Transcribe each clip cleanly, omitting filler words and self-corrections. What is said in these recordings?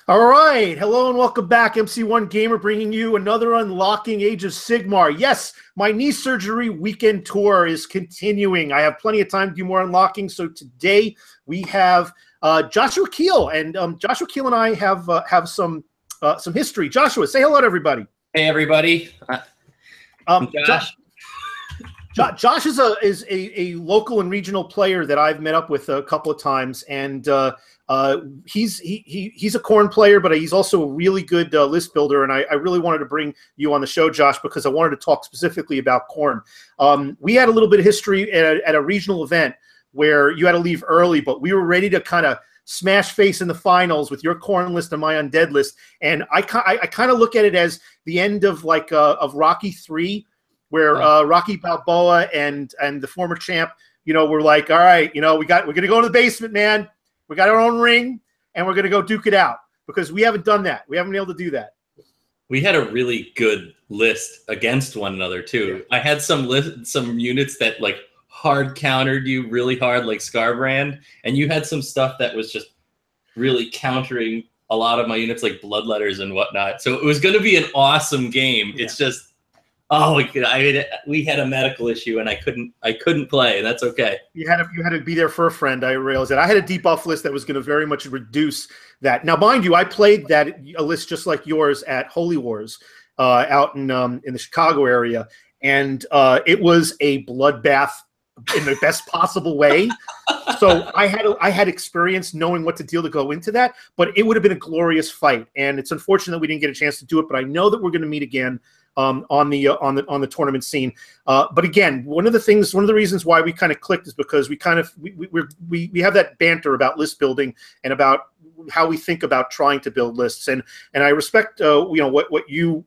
All right, hello and welcome back. MC1 Gamer bringing you another Unlocking Age of Sigmar. Yes, my knee surgery weekend tour is continuing. I have plenty of time to do more unlocking. So today we have Joshua Keal, and Joshua Keal and I have some history. Joshua, say hello to everybody. Hey, everybody. I'm Josh. Josh is a local and regional player that I've met up with a couple of times, and he's a Khorne player, but he's also a really good list builder. And I really wanted to bring you on the show, Josh, because I wanted to talk specifically about Khorne. We had a little bit of history at a regional event where you had to leave early, but we were ready to kind of smash face in the finals with your Khorne list and my undead list. And I kind of look at it as the end of of Rocky 3. Where Rocky Balboa and the former champ, were like, all right, we're going to go to the basement, man. We got our own ring, and we're going to go duke it out, because we haven't done that. We haven't been able to do that. We had a really good list against one another too. Yeah. I had some units that like hard countered you really hard, like Scarbrand, and you had some stuff that was just really countering a lot of my units, like Bloodletters and whatnot. So it was going to be an awesome game. Yeah. It's just, we had a medical issue and I couldn't play. That's okay. You had to be there for a friend. I realized that I had a debuff list that was going to very much reduce that. Now, mind you, I played a list just like yours at Holy Wars out in the Chicago area, and it was a bloodbath in the best possible way. So I had experience knowing what to deal to go into that, but it would have been a glorious fight. And it's unfortunate we didn't get a chance to do it, but I know that we're going to meet again on the tournament scene. But again, one of the reasons why we kind of clicked is because we have that banter about list building and about how we think about trying to build lists, and I respect the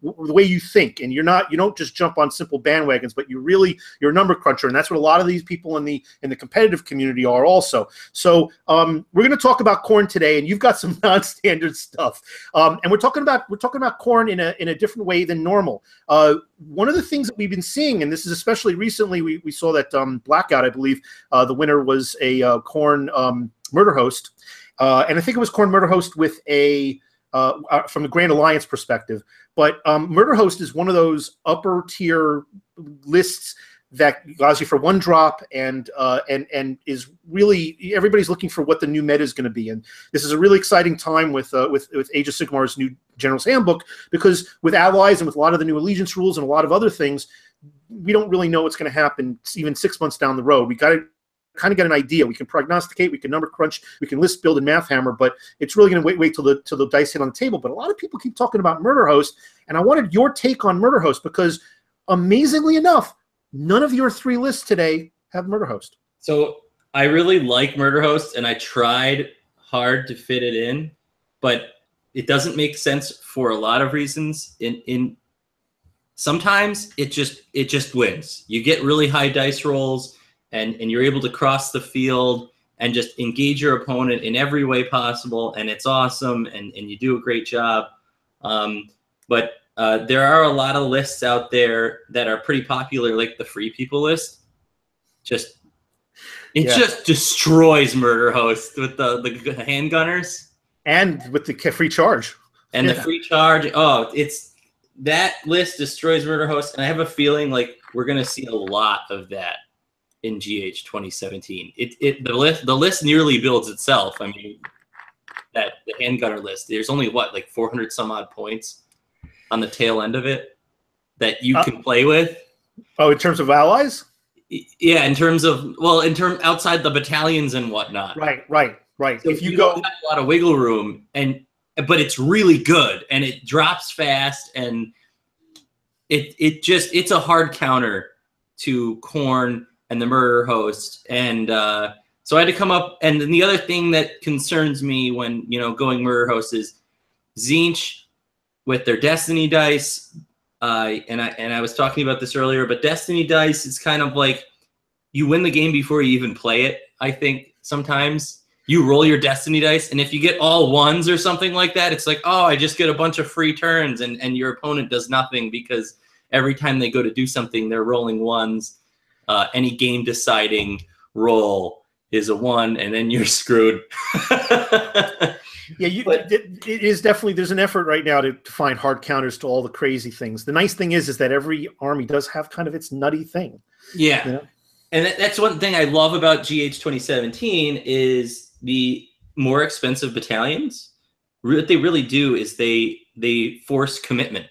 way you think, and you don't just jump on simple bandwagons, but you're a number cruncher, and that's what a lot of these people in the competitive community are also. So we're going to talk about Khorne today, and you've got some non-standard stuff, and we're talking about Khorne in a different way than normal. One of the things that we've been seeing, and this is especially recently, we saw that Blackout, I believe, the winner was a Khorne murder host. And I think it was Khorne Murder Host with from the Grand Alliance perspective. But Murder Host is one of those upper tier lists that allows you for one drop and is really, everybody's looking for what the new meta is going to be. And this is a really exciting time with Age of Sigmar's new General's Handbook, because with allies and with a lot of the new allegiance rules and a lot of other things, we don't really know what's going to happen even 6 months down the road. We got to kind of get an idea. We can prognosticate, we can number crunch, we can list build and math hammer, but it's really going to wait till the dice hit on the table. But a lot of people keep talking about Murder Host, and I wanted your take on Murder Host, because amazingly enough, none of your 3 lists today have Murder Host. So I really like Murder Host, and I tried hard to fit it in, but it doesn't make sense for a lot of reasons. Sometimes it just wins. You get really high dice rolls, and you're able to cross the field and just engage your opponent in every way possible, and it's awesome, and you do a great job. But there are a lot of lists out there that are pretty popular, like the Free People list. Just destroys Murder Host with the handgunners. And with the free charge. And the free charge. Oh, that list destroys Murder Host, and I have a feeling like we're going to see a lot of that in GH 2017. The list nearly builds itself. I mean, the handgunner list, there's only like 400 some odd points on the tail end of it that you can play with. Oh, in terms of allies? Yeah, outside the battalions and whatnot. Right. So if you don't have a lot of wiggle room, but it's really good, and it drops fast, and it's a hard counter to Khorne and the Murder Host. And so I had to come up, and then the other thing that concerns me when going Murder Host is Tzeentch with their Destiny dice. And I was talking about this earlier, but Destiny dice is kind of like you win the game before you even play it. I think sometimes you roll your Destiny dice, and if you get all ones or something like that, it's like, oh, I just get a bunch of free turns, and your opponent does nothing, because every time they go to do something, they're rolling ones. Any game deciding roll is a 1, and then you're screwed. Yeah, it is definitely, there's an effort right now to find hard counters to all the crazy things. The nice thing is that every army does have kind of its nutty thing. Yeah. You know? And that's one thing I love about GH 2017 is the more expensive battalions. What they really do is they force commitment.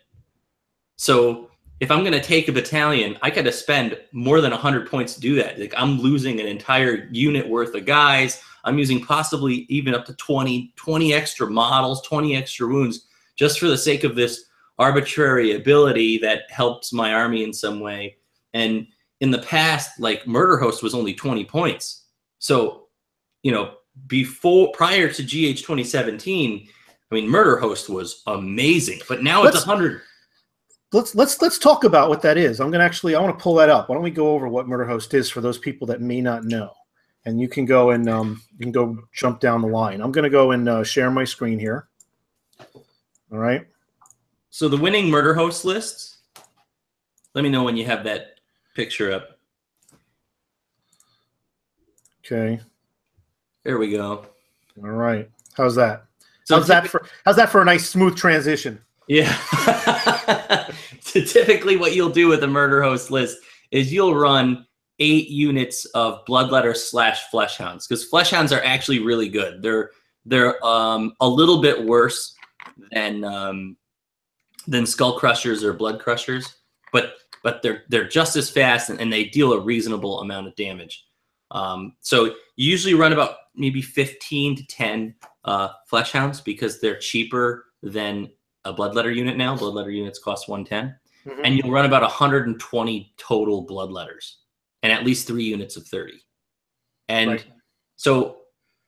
So if I'm going to take a battalion, I got to spend more than 100 points to do that. Like I'm losing an entire unit worth of guys. I'm using possibly even up to 20 extra models, 20 extra wounds, just for the sake of this arbitrary ability that helps my army in some way. And in the past, like Murder Host was only 20 points. So, you know, prior to GH 2017, I mean, Murder Host was amazing, but now it's 100. Let's talk about what that is. I want to pull that up. Why don't we go over what Murder Host is for those people that may not know? And you can go and jump down the line. I'm going to go and share my screen here. All right. So the winning Murder Host lists. Let me know when you have that picture up. Okay. There we go. All right. How's that? So how's that for a nice smooth transition? Yeah. So typically what you'll do with a Murder Host list is you'll run 8 units of Bloodletters / Fleshhounds, because Fleshhounds are actually really good. They're a little bit worse than Skull Crushers or Blood Crushers, but they're just as fast and they deal a reasonable amount of damage. So you usually run about maybe 15 to 10 Fleshhounds because they're cheaper than a Bloodletter unit now. Bloodletter units cost 110, and you'll run about 120 total Bloodletters and at least 3 units of 30. And so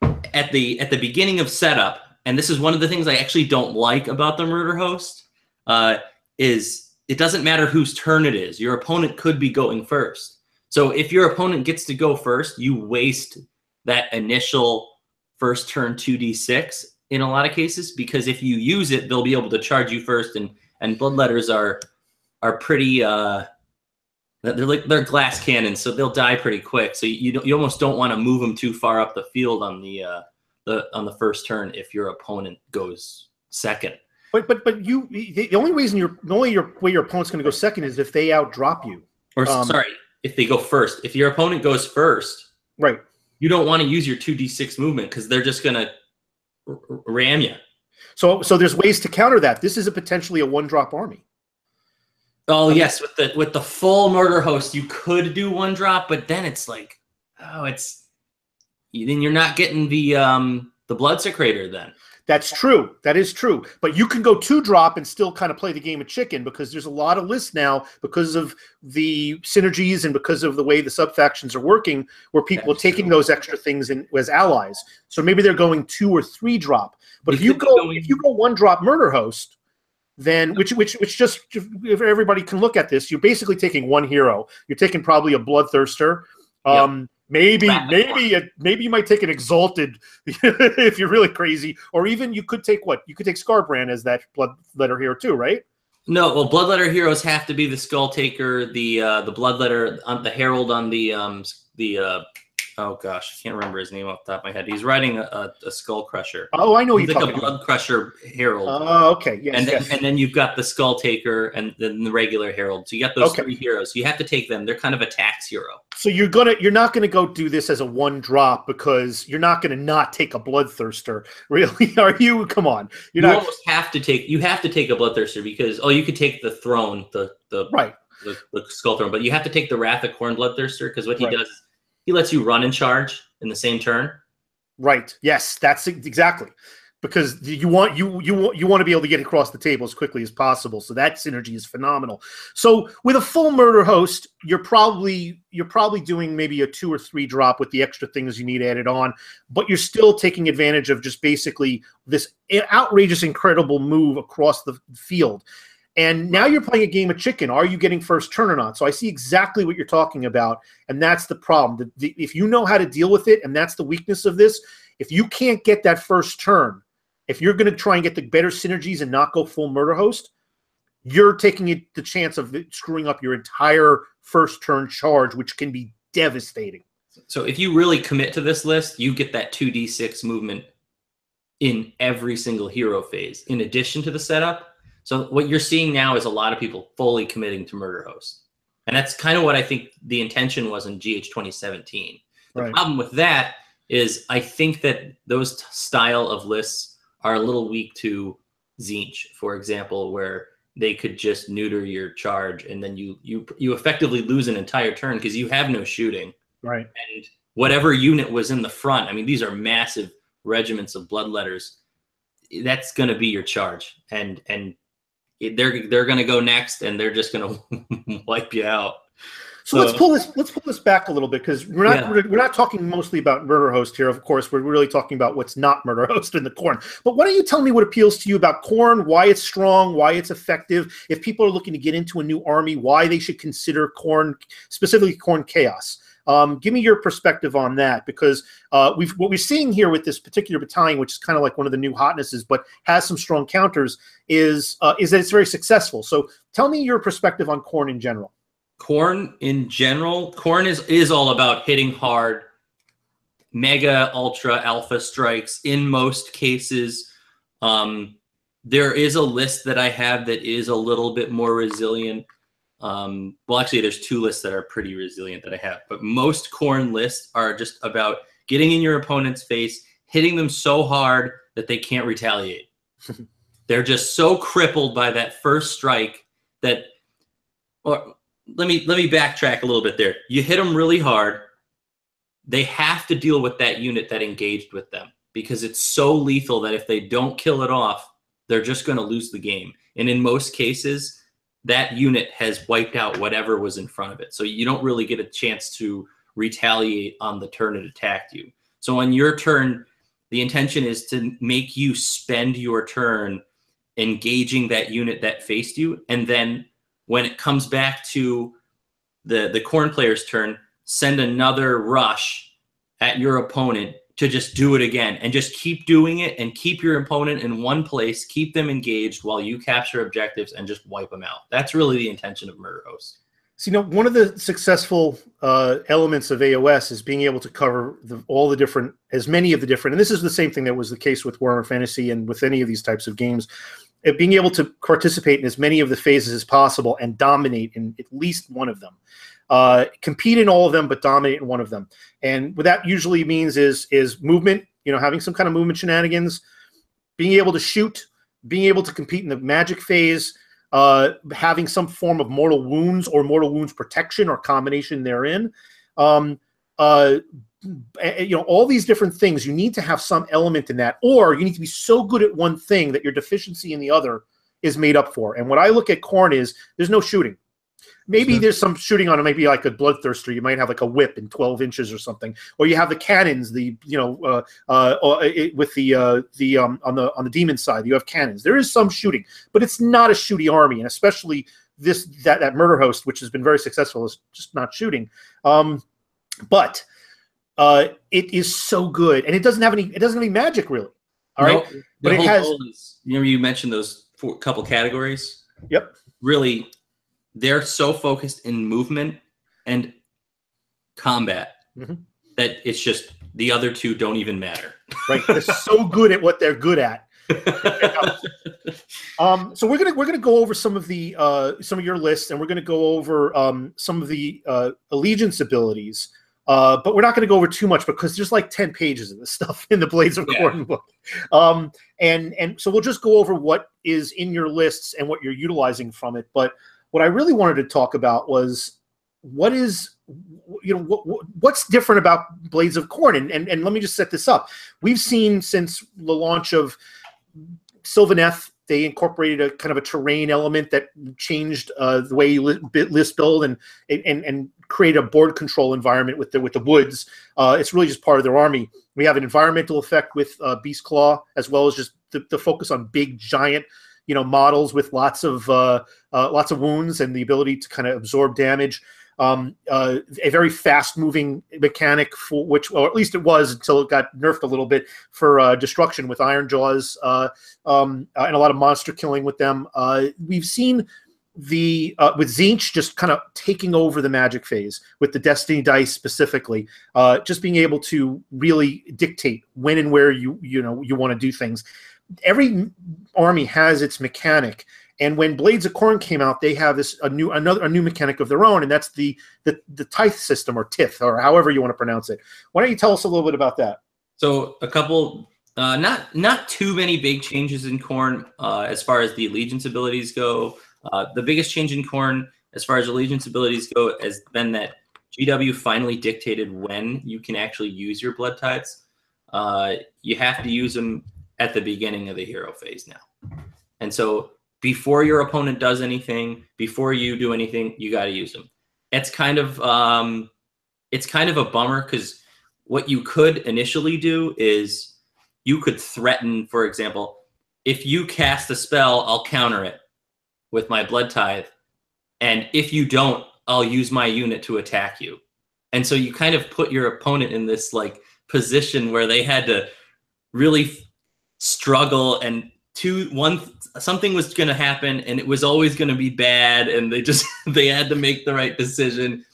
at the beginning of setup, and this is one of the things I actually don't like about the Murder Host, is it doesn't matter whose turn it is. Your opponent could be going first. So if your opponent gets to go first, you waste that initial first turn 2d6 in a lot of cases, because if you use it, they'll be able to charge you first, and Bloodletters are pretty they're glass cannons, so they'll die pretty quick. So you almost don't want to move them too far up the field on the first turn if your opponent goes second. But the only way your opponent's going to go second is if they outdrop you. Or sorry, if they go first. If your opponent goes first, right, you don't want to use your 2d6 movement because they're just going to ram you. So there's ways to counter that. This is potentially a 1-drop army. Oh yes, with the full Murder Host, you could do 1-drop, but then it's like, then you're not getting the Blood Secretor then. That's true. That is true. But you can go 2-drop and still kind of play the game of chicken, because there's a lot of lists now, because of the synergies and because of the way the sub-factions are working, where people are taking those extra things in as allies. So maybe they're going 2 or 3-drop. But if you go 1-drop Murder Host, then which just, if everybody can look at this, you're basically taking 1 hero. You're taking probably a Bloodthirster. Maybe you might take an Exalted if you're really crazy, or even you could take Scarbrand as that Bloodletter hero too, right? No, well, Bloodletter heroes have to be the Skull Taker, the Bloodletter, the Herald on the oh gosh, I can't remember his name off the top of my head. He's riding a Skull Crusher. Oh, I know he's like a Blood Crusher Herald. Oh, okay, yes, and then you've got the Skull Taker and then the regular Herald. So you got those 3 heroes. You have to take them. They're kind of a tax hero. So you're not gonna go do this as a 1-drop, because you're not gonna not take a Bloodthirster, really? Are you? Come on, almost have to take. You have to take a Bloodthirster because you could take the Throne, the Skull Throne, but you have to take the Wrath of Khorne Bloodthirster, because what he does is he lets you run and charge in the same turn. Right. Yes, that's exactly, because you want to be able to get across the table as quickly as possible. So that synergy is phenomenal. So with a full Murder Host, you're probably doing maybe a 2 or 3-drop with the extra things you need added on, but you're still taking advantage of just basically this outrageous, incredible move across the field. And now you're playing a game of chicken. Are you getting first turn or not? So I see exactly what you're talking about, and that's the problem. If you know how to deal with it, and that's the weakness of this, if you can't get that first turn, if you're going to try and get the better synergies and not go full Murder Host, you're taking the chance of screwing up your entire first turn charge, which can be devastating. So if you really commit to this list, you get that 2d6 movement in every single hero phase, in addition to the setup. So what you're seeing now is a lot of people fully committing to Murder Host. And that's kind of what I think the intention was in GH 2017. The problem with that is I think that those style of lists are a little weak to Tzeentch, for example, where they could just neuter your charge and then you effectively lose an entire turn because you have no shooting. Right. And whatever unit was in the front, I mean, these are massive regiments of Bloodletters. That's going to be your charge. And they're going to go next and they're just going to wipe you out. So let's pull this back a little bit, because we're not talking mostly about Murder Host here. Of course, we're really talking about what's not Murder Host in the Khorne. But why don't you tell me what appeals to you about Khorne, why it's strong, why it's effective, if people are looking to get into a new army, why they should consider Khorne, specifically Khorne Chaos. Give me your perspective on that, because what we're seeing here with this particular battalion, which is kind of like one of the new hotnesses, but has some strong counters, is that it's very successful. So tell me your perspective on Khorne in general. Khorne in general, Khorne is all about hitting hard, mega, ultra, alpha strikes in most cases. There is a list that I have that is a little bit more resilient. Well, actually, there's two lists that are pretty resilient that I have, but most Khorne lists are just about getting in your opponent's face, hitting them so hard that they can't retaliate. They're just so crippled by that first strike that, or let me backtrack a little bit there. You hit them really hard. They have to deal with that unit that engaged with them because it's so lethal that if they don't kill it off, they're just going to lose the game. And in most cases, that unit has wiped out whatever was in front of it. So you don't really get a chance to retaliate on the turn it attacked you. So on your turn, the intention is to make you spend your turn engaging that unit that faced you. And then when it comes back to the Khorne player's turn, send another rush at your opponent to just do it again and just keep doing it and keep your opponent in one place, keep them engaged while you capture objectives and just wipe them out. That's really the intention of Murder Host. So, one of the successful elements of AOS is being able to cover as many of the different, and this is the same thing that was the case with Warhammer Fantasy and with any of these types of games, being able to participate in as many of the phases as possible and dominate in at least one of them. Compete in all of them, but dominate in one of them. And what that usually means is movement, having some kind of movement shenanigans, being able to shoot, being able to compete in the magic phase, having some form of mortal wounds or mortal wounds protection or combination therein. All these different things, you need to have some element in that, or you need to be so good at one thing that your deficiency in the other is made up for. And what I look at Khorne is there's no shooting. Maybe there's some shooting on it, maybe like a bloodthirster. You might have like a whip in 12 inches or something, or you have the cannons. With on the demon side, you have cannons. There is some shooting, but it's not a shooty army, and especially that Murder Host, which has been very successful, is just not shooting. But it is so good, and it doesn't have any magic really. All right, but it has. You mentioned those couple categories. Yep. Really. They're so focused in movement and combat that it's just the other two don't even matter. Right. They're so good at what they're good at. So we're gonna go over some of your lists, and we're gonna go over some of the allegiance abilities. But we're not going to go over too much because there's like 10 pages of this stuff in the Blades of Khorne book. And so we'll just go over what is in your lists and what you're utilizing from it. But what I really wanted to talk about was what's different about Blades of Khorne. And let me just set this up. We've seen since the launch of Sylvaneth, they incorporated a kind of a terrain element that changed the way you list build and create a board control environment with the woods. It's really just part of their army. We have an environmental effect with Beast Claw, as well as just the focus on big giant models with lots of wounds and the ability to kind of absorb damage. A very fast-moving mechanic for which, or at least it was until it got nerfed a little bit, for destruction with Iron Jaws, and a lot of monster killing with them. We've seen with Tzeentch just kind of taking over the Magic phase with the Destiny dice specifically, just being able to really dictate when and where you want to do things. Every army has its mechanic, and when Blades of Khorne came out, they have a new mechanic of their own, and that's the Tithe system, or Tith, or however you want to pronounce it. Why don't you tell us a little bit about that? So a couple, not too many big changes in Khorne as far as the allegiance abilities go. The biggest change in Khorne as far as allegiance abilities go has been that GW finally dictated when you can actually use your blood tithes. You have to use them at the beginning of the hero phase now. And so before your opponent does anything, before you do anything, you got to use them. It's kind of a bummer, because what you could initially do is you could threaten, for example, if you cast a spell, I'll counter it with my blood tithe, and if you don't, I'll use my unit to attack you. And so you kind of put your opponent in this like position where they had to really struggle, and something was going to happen, and it was always going to be bad, and they had to make the right decision.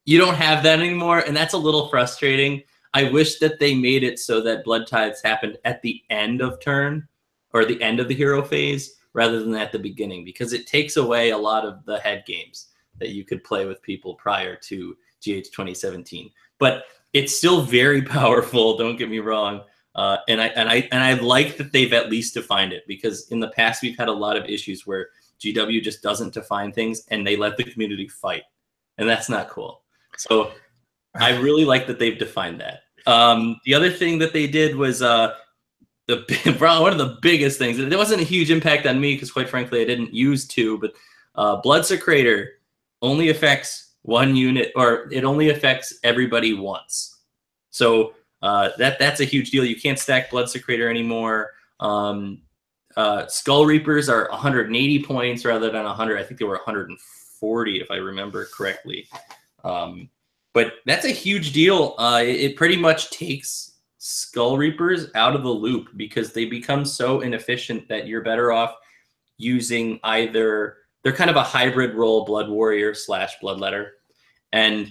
You don't have that anymore, and that's a little frustrating. I wish that they made it so that blood tithes happened at the end of turn, or the end of the hero phase, rather than at the beginning, because it takes away a lot of the head games that you could play with people prior to GH 2017. But it's still very powerful, don't get me wrong. And I like that they've at least defined it, because in the past we've had a lot of issues where GW just doesn't define things and they let the community fight, and that's not cool. So I really like that they've defined that. The other thing that they did was one of the biggest things. There wasn't a huge impact on me because, quite frankly, I didn't use 2, but Bloodsecrator only affects one unit, or it only affects everybody once. So that's a huge deal. You can't stack Bloodsecrator anymore. Skull Reapers are 180 points rather than 100. I think they were 140 if I remember correctly. But that's a huge deal. It pretty much takes Skull Reapers out of the loop, because they become so inefficient that you're better off using either, they're kind of a hybrid role, Blood Warrior / Bloodletter, and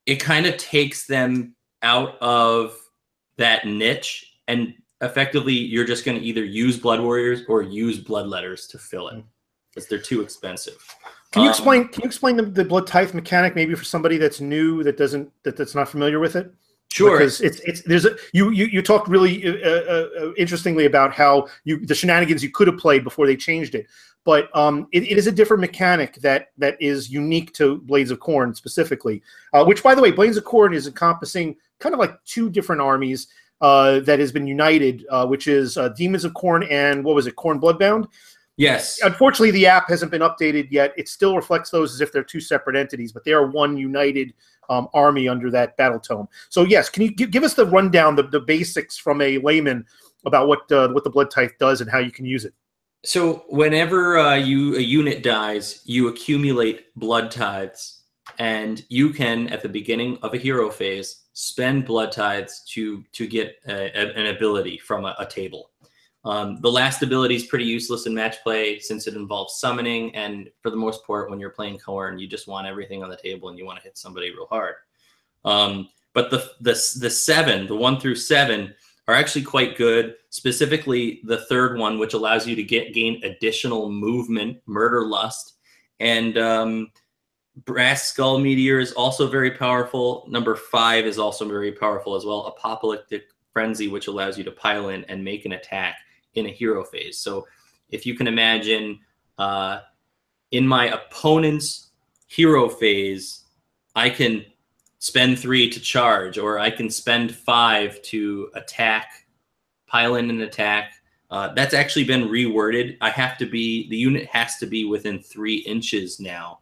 it kind of takes them out of that niche, and effectively you're just going to either use Blood Warriors or use Bloodletters to fill it, because they're too expensive. Can you explain? Can you explain the blood tithe mechanic, maybe for somebody that's new, that's not familiar with it? Sure. Because you talked really interestingly about how the shenanigans you could have played before they changed it, but it is a different mechanic that is unique to Blades of Khorne specifically. Which, by the way, Blades of Khorne is encompassing kind of like 2 different armies that has been united, which is Demons of Khorne and what was it, Khorne Bloodbound? Yes. Unfortunately, the app hasn't been updated yet. It still reflects those as if they're 2 separate entities, but they are one united army under that battle tome. So yes, can you give us the rundown, the basics from a layman about what the blood tithe does and how you can use it? So whenever a unit dies, you accumulate blood tithes, and you can, at the beginning of a hero phase, spend blood tithes to get an ability from a table. The last ability is pretty useless in match play, since it involves summoning, and for the most part, when you're playing Khorne, you just want everything on the table and you want to hit somebody real hard. But the 7, the 1 through 7, are actually quite good. Specifically, the 3rd one, which allows you to gain additional movement, Murder Lust, and Brass Skull Meteor is also very powerful. Number 5 is also very powerful as well. Apocalyptic Frenzy, which allows you to pile in and make an attack in a hero phase. So if you can imagine, in my opponent's hero phase, I can spend 3 to charge, or I can spend 5 to attack, pile in an attack. That's actually been reworded. The unit has to be within 3 inches now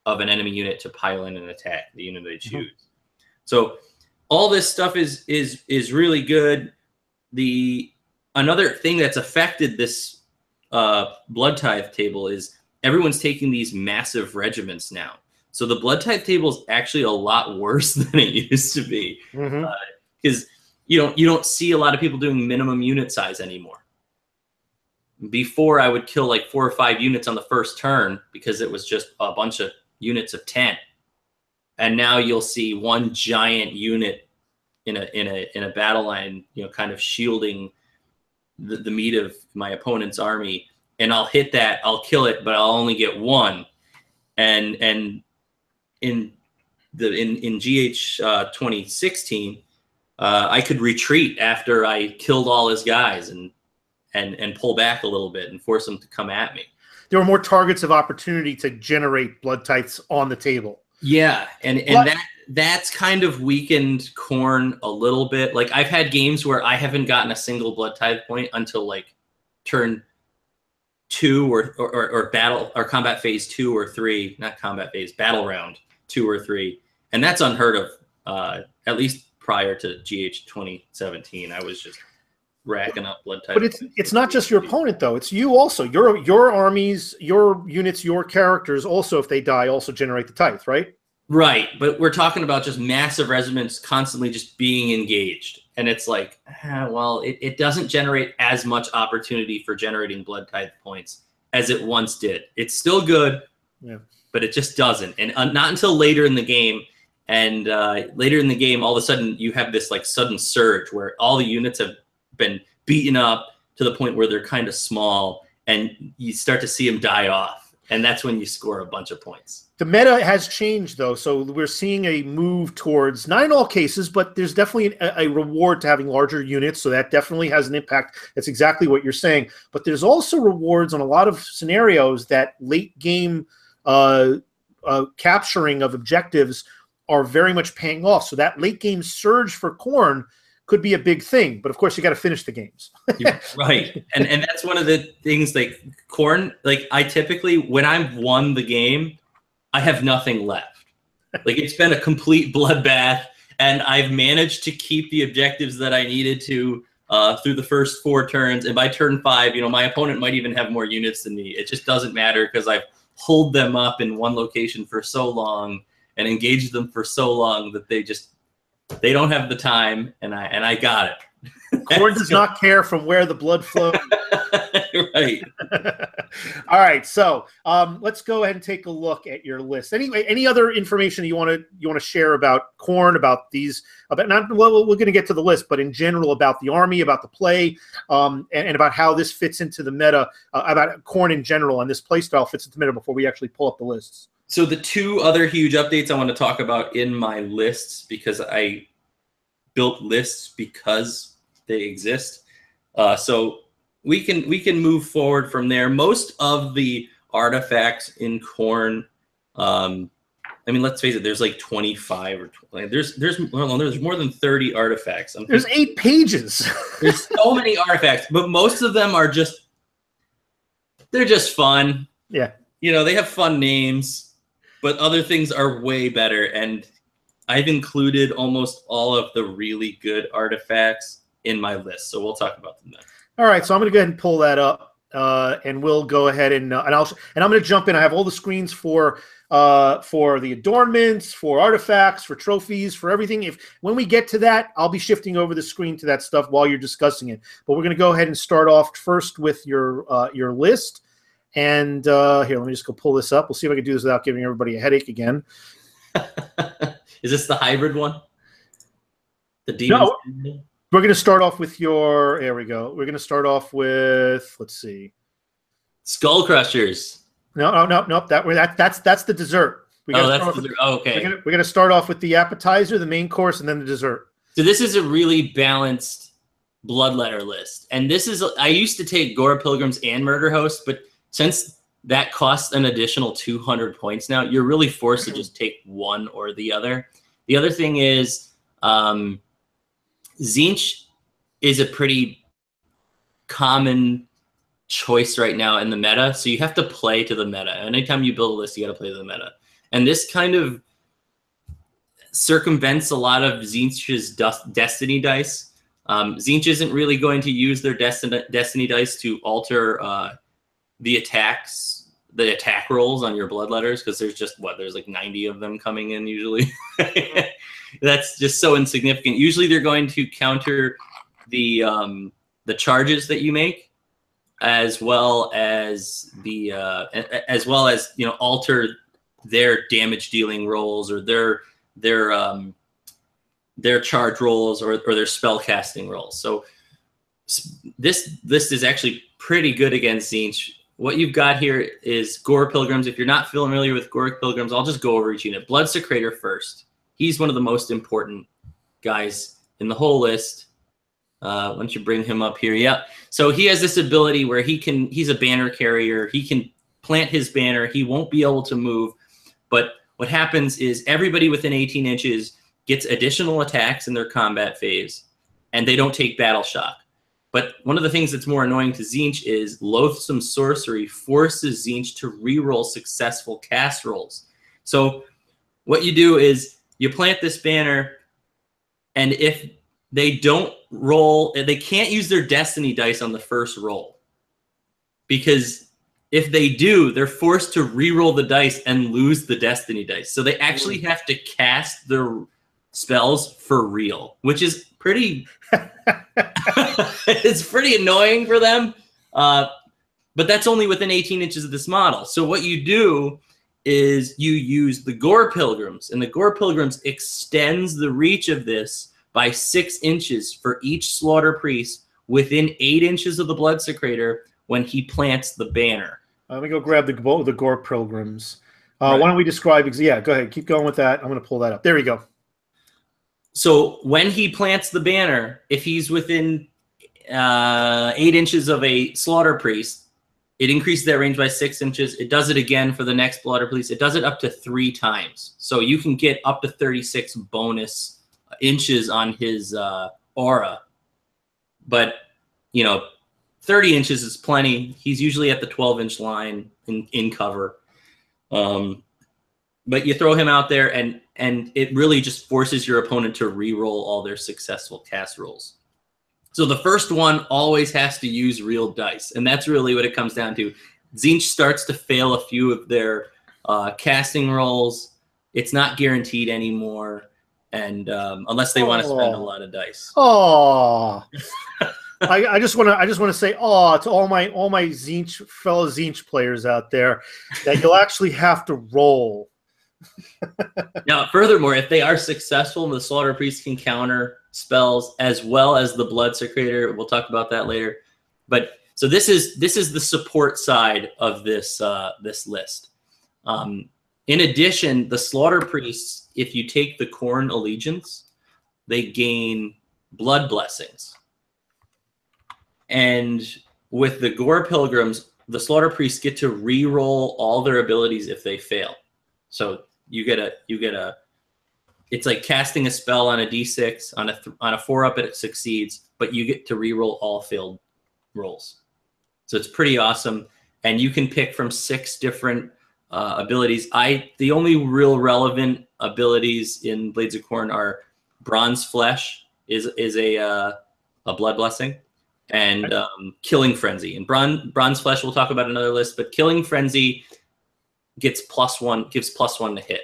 of an enemy unit to pile in an attack, the unit I choose. So all this stuff is really good. Another thing that's affected this blood tithe table is everyone's taking these massive regiments now. So the blood tithe table is actually a lot worse than it used to be, because you don't see a lot of people doing minimum unit size anymore. before I would kill like 4 or 5 units on the first turn because it was just a bunch of units of 10. And now you'll see one giant unit in a battle line, you know, kind of shielding the meat of my opponent's army, and I'll hit that, I'll kill it, but I'll only get 1. And in GH 2016, I could retreat after I killed all his guys and pull back a little bit and force them to come at me. There were more targets of opportunity to generate blood tithes on the table. Yeah, and that's kind of weakened Khorne a little bit. Like, I've had games where I haven't gotten a single blood tithe point until like turn 2 or battle or combat phase 2 or 3, not combat phase, battle round 2 or 3, and that's unheard of. At least prior to GH 2017, I was just racking up blood tithe. But it's not just your opponent though; it's you also. Your armies, your units, your characters also, if they die, also generate the tithe, right? Right, but we're talking about just massive regiments constantly just being engaged. And it's like, well, it doesn't generate as much opportunity for generating blood tithe points as it once did. It's still good, yeah, but it just doesn't. And not until later in the game. And later in the game, all of a sudden, you have this like sudden surge where all the units have been beaten up to the point where they're kind of small, and you start to see them die off. And that's when you score a bunch of points. The meta has changed, though, so we're seeing a move towards, not in all cases, but there's definitely a reward to having larger units, so that definitely has an impact. That's exactly what you're saying. But there's also rewards on a lot of scenarios that late-game capturing of objectives are very much paying off. So that late-game surge for Khorne could be a big thing, but of course you got to finish the games. Right, and that's one of the things, like Khorne, like I typically, when I've won the game, I have nothing left. Like, it's been a complete bloodbath, and I've managed to keep the objectives that I needed to through the first 4 turns. And by turn 5, you know, my opponent might even have more units than me. It just doesn't matter because I've holed them up in one location for so long and engaged them for so long that they don't have the time, and I got it. Khorne does not care from where the blood flows. Right. All right, so let's go ahead and take a look at your list. Anyway, any other information you want to share about Khorne, about these, about not, well, we're going to get to the list, but in general about the army, about the play, and about how this fits into the meta, about Khorne in general and this play style fits into the meta before we actually pull up the lists. So the 2 other huge updates I want to talk about in my lists, because I built lists because they exist. So we can move forward from there. Most of the artifacts in Khorne, I mean, let's face it, there's like 25 or 20. There's more than 30 artifacts. There's 8 pages. There's so many artifacts, but most of them are they're just fun. Yeah. You know, they have fun names. But other things are way better, and I've included almost all of the really good artifacts in my list. So we'll talk about them then. All right, so I'm going to go ahead and pull that up, and we'll go ahead and I'm going to jump in. I have all the screens for the adornments, for artifacts, for trophies, for everything. When we get to that, I'll be shifting over the screen to that stuff while you're discussing it. But we're going to go ahead and start off first with your list. And here, let me just go pull this up. We'll see if I can do this without giving everybody a headache again. Is this the hybrid one? The demons? No, we're going to start off with your. There we go. We're going to start off with. Let's see. Skull Crushers. No. That's the dessert. That's dessert. Oh, okay. We're going to start off with the appetizer, the main course, and then the dessert. So this is a really balanced bloodletter list, and this is. I used to take Gore Pilgrims and Murder Host, but since that costs an additional 200 points now, you're really forced to just take one or the other. The other thing is Tzeentch is a pretty common choice right now in the meta, so you have to play to the meta. Anytime you build a list, you got to play to the meta. And this kind of circumvents a lot of Tzeentch's destiny dice. Tzeentch isn't really going to use their destiny dice to alter the attack rolls on your bloodletters, because there's like 90 of them coming in usually. That's just so insignificant. Usually they're going to counter the charges that you make, as well as alter their damage dealing rolls or their charge rolls or their spell casting rolls. So this list is actually pretty good against Tzeentch. What you've got here is Gore Pilgrims. If you're not familiar with Gore Pilgrims, I'll just go over each unit. Bloodsecrator first. He's one of the most important guys in the whole list. Why don't you bring him up here? Yeah. So he has this ability where he's a banner carrier. He can plant his banner. He won't be able to move. But what happens is everybody within 18 inches gets additional attacks in their combat phase, and they don't take battle shock. But one of the things that's more annoying to Tzeentch is Loathsome Sorcery forces Tzeentch to reroll successful cast rolls. So what you do is you plant this banner, and if they don't roll, they can't use their destiny dice on the first roll. Because if they do, they're forced to reroll the dice and lose the destiny dice. So they actually have to cast their spells for real, which is pretty it's pretty annoying for them. But that's only within 18 inches of this model. So what you do is you use the Gore Pilgrims, and the Gore Pilgrims extends the reach of this by 6 inches for each Slaughter Priest within 8 inches of the Bloodsecrator when he plants the banner. Let me go grab the Gore Pilgrims. Right. Why don't we describe? Yeah, go ahead. Keep going with that. I'm going to pull that up. There we go. So when he plants the banner, if he's within 8 inches of a Slaughter Priest, it increases that range by 6 inches. It does it again for the next Slaughter Priest. It does it up to 3 times. So you can get up to 36 bonus inches on his aura. But, 30 inches is plenty. He's usually at the 12-inch line in cover. But you throw him out there, and it really just forces your opponent to re-roll all their successful cast rolls. So the first one always has to use real dice, and that's really what it comes down to. Tzeentch starts to fail a few of their casting rolls. It's not guaranteed anymore, and unless they want to spend a lot of dice. Oh. I just want to say, to all my Tzeentch fellow Tzeentch players out there, that you'll actually have to roll. Now, furthermore, if they are successful, the Slaughter Priest can counter spells as well as the Bloodsecrator. We'll talk about that later. But so this is the support side of this this list. In addition, the Slaughter Priests, if you take the Khorne allegiance, they gain blood blessings. And with the Gore Pilgrims, the Slaughter Priests get to re-roll all their abilities if they fail. So you get a it's like casting a spell on a d6 on a 4-up it succeeds, but you get to re-roll all failed rolls. So it's pretty awesome, and you can pick from 6 different abilities. The only real relevant abilities in Blades of Khorne are Bronze Flesh is a blood blessing, and Killing Frenzy. And Bronze Flesh we'll talk about another list, but Killing Frenzy gives +1 to hit.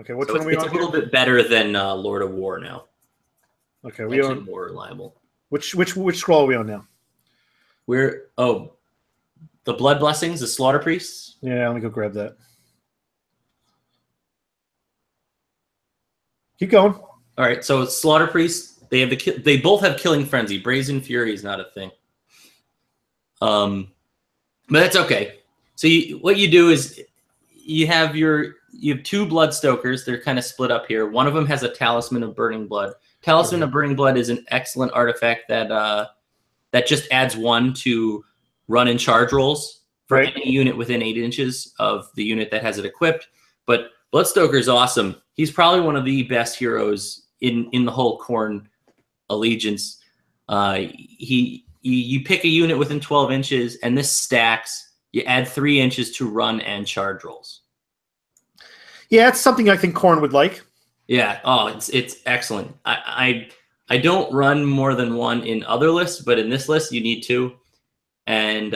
Okay, which one are we on? It's a little bit better than Lord of War now. Okay, we on more reliable. Which scroll are we on now? We're the Blood Blessings, the Slaughter Priests. Yeah, let me go grab that. Keep going. All right, so Slaughter Priests, they both have Killing Frenzy. Brazen Fury is not a thing. But that's okay. So what you do is you have 2 Bloodstokers. They're kind of split up here. One of them has a Talisman of Burning Blood. Talisman of Burning Blood is an excellent artifact that just adds 1 to run and charge rolls for any unit within 8 inches of the unit that has it equipped. But Bloodstoker is awesome. He's probably one of the best heroes in the whole Khorne allegiance. You pick a unit within 12 inches, and this stacks. You add 3 inches to run and charge rolls. Yeah, it's something I think Khorne would like. Yeah. Oh, it's excellent. I don't run more than 1 in other lists, but in this list you need 2. And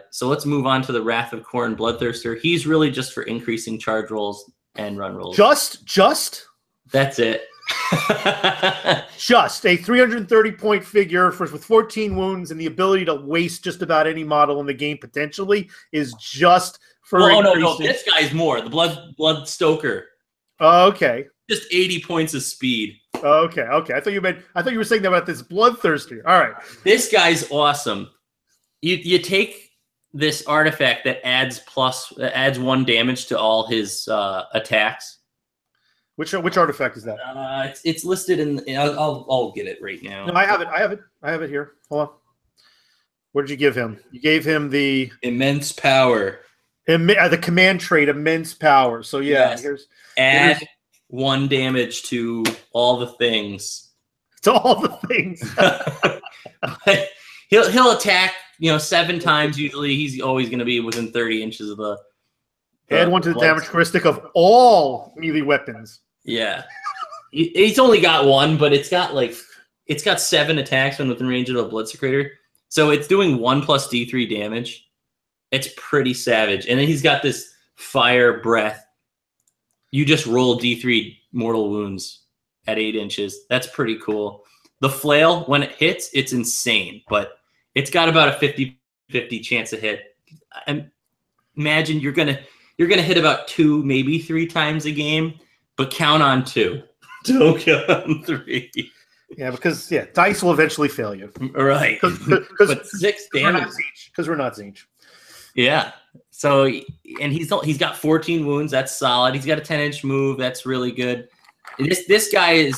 so let's move on to the Wrath of Khorne Bloodthirster. He's really just for increasing charge rolls and run rolls. Just? That's it. Just a 330-point figure with 14 wounds and the ability to waste just about any model in the game potentially is just for. Oh no, this guy's more the blood stoker. Okay. Just 80 points of speed. Okay. I thought you were saying about this bloodthirster. All right. This guy's awesome. You take this artifact that adds 1 damage to all his attacks. Which artifact is that? It's listed in. I'll get it right now. No, I have it here. Hold on. What did you give him? You gave him the immense power. The command trait, immense power. So yeah, yes. Here's 1 damage to all the things. To all the things. he'll attack. 7 times usually. He's always going to be within 30 inches of the. Add 1 to the damage characteristic of all melee weapons. Yeah, he's only got 1, but it's got 7 attacks when within range of a blood secretor. So it's doing 1 plus D3 damage. It's pretty savage. And then he's got this fire breath. You just roll D3 mortal wounds at 8 inches. That's pretty cool. The flail, when it hits, it's insane, but it's got about a 50-50 chance to hit. Imagine you're gonna hit about 2, maybe 3 times a game, but count on 2. Don't count on 3. Yeah, because dice will eventually fail you. Right. But 6 damage. Because we're not Zinch. Yeah. So, and he's got 14 wounds. That's solid. He's got a 10-inch move. That's really good. This guy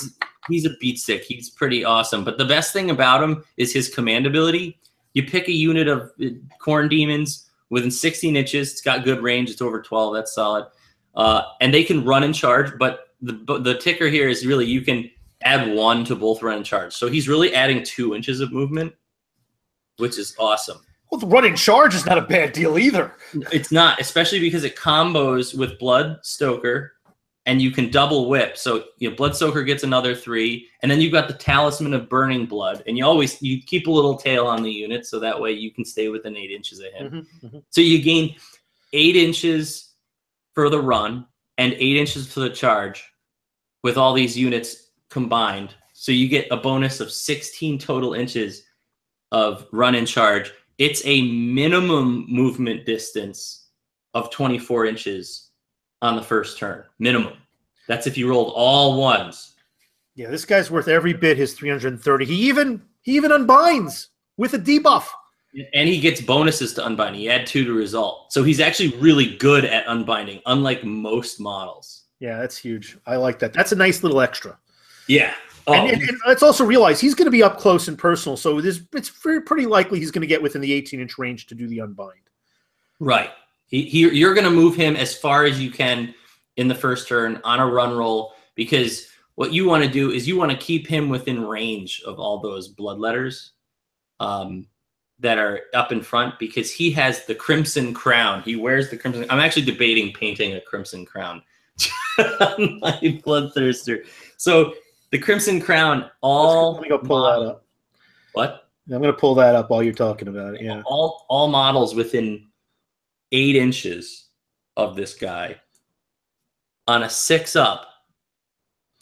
he's a beat stick. He's pretty awesome. But the best thing about him is his command ability. You pick a unit of Khorne demons within 16 inches. It's got good range. It's over 12. That's solid. And they can run and charge. But the ticker here is really you can add 1 to both run and charge. So he's really adding 2 inches of movement, which is awesome. Well, the run and charge is not a bad deal either. It's not, especially because it combos with Blood Stoker, and you can double whip. So Blood Stoker gets another 3, and then you've got the Talisman of Burning Blood, and you keep a little tail on the unit, so that way you can stay within 8 inches of him. So you gain 8 inches for the run and 8 inches for the charge with all these units combined. So you get a bonus of 16 total inches of run and charge. It's a minimum movement distance of 24 inches on the first turn. Minimum. That's if you rolled all 1s. Yeah, this guy's worth every bit his 330. He even unbinds with a debuff. And he gets bonuses to unbinding. You add 2 to result. So he's actually really good at unbinding, unlike most models. Yeah, that's huge. I like that. That's a nice little extra. Yeah. Oh. And let's also realize he's going to be up close and personal, so it's pretty likely he's going to get within the 18-inch range to do the unbind. Right. You're going to move him as far as you can in the first turn on a run roll, because what you want to do is you want to keep him within range of all those Bloodletters that are up in front, because he has the Crimson Crown. He wears the Crimson. I'm actually debating painting a Crimson Crown on my Bloodthirster. So the Crimson Crown, let me go pull that up. What? I'm going to pull that up while you're talking about it. Yeah. All models within 8 inches of this guy on a 6-up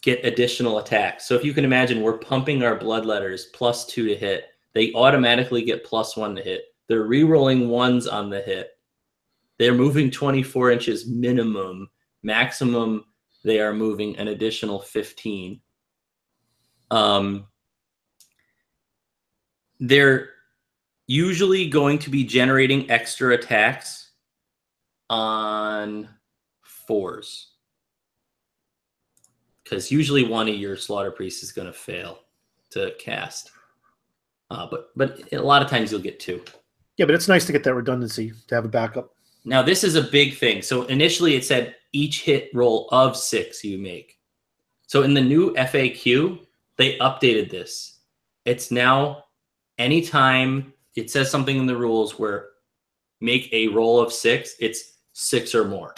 get additional attacks. So if you can imagine, we're pumping our Bloodletters +2 to hit. They automatically get +1 to hit. They're re-rolling 1s on the hit. They're moving 24 inches minimum. Maximum, they are moving an additional 15. They're usually going to be generating extra attacks on 4s, because usually one of your Slaughter Priests is going to fail to cast. But a lot of times you'll get 2. Yeah, but it's nice to get that redundancy, to have a backup. Now, this is a big thing. So initially it said each hit roll of 6 you make. So in the new FAQ, they updated this. It's now anytime it says something in the rules where make a roll of 6, it's 6 or more.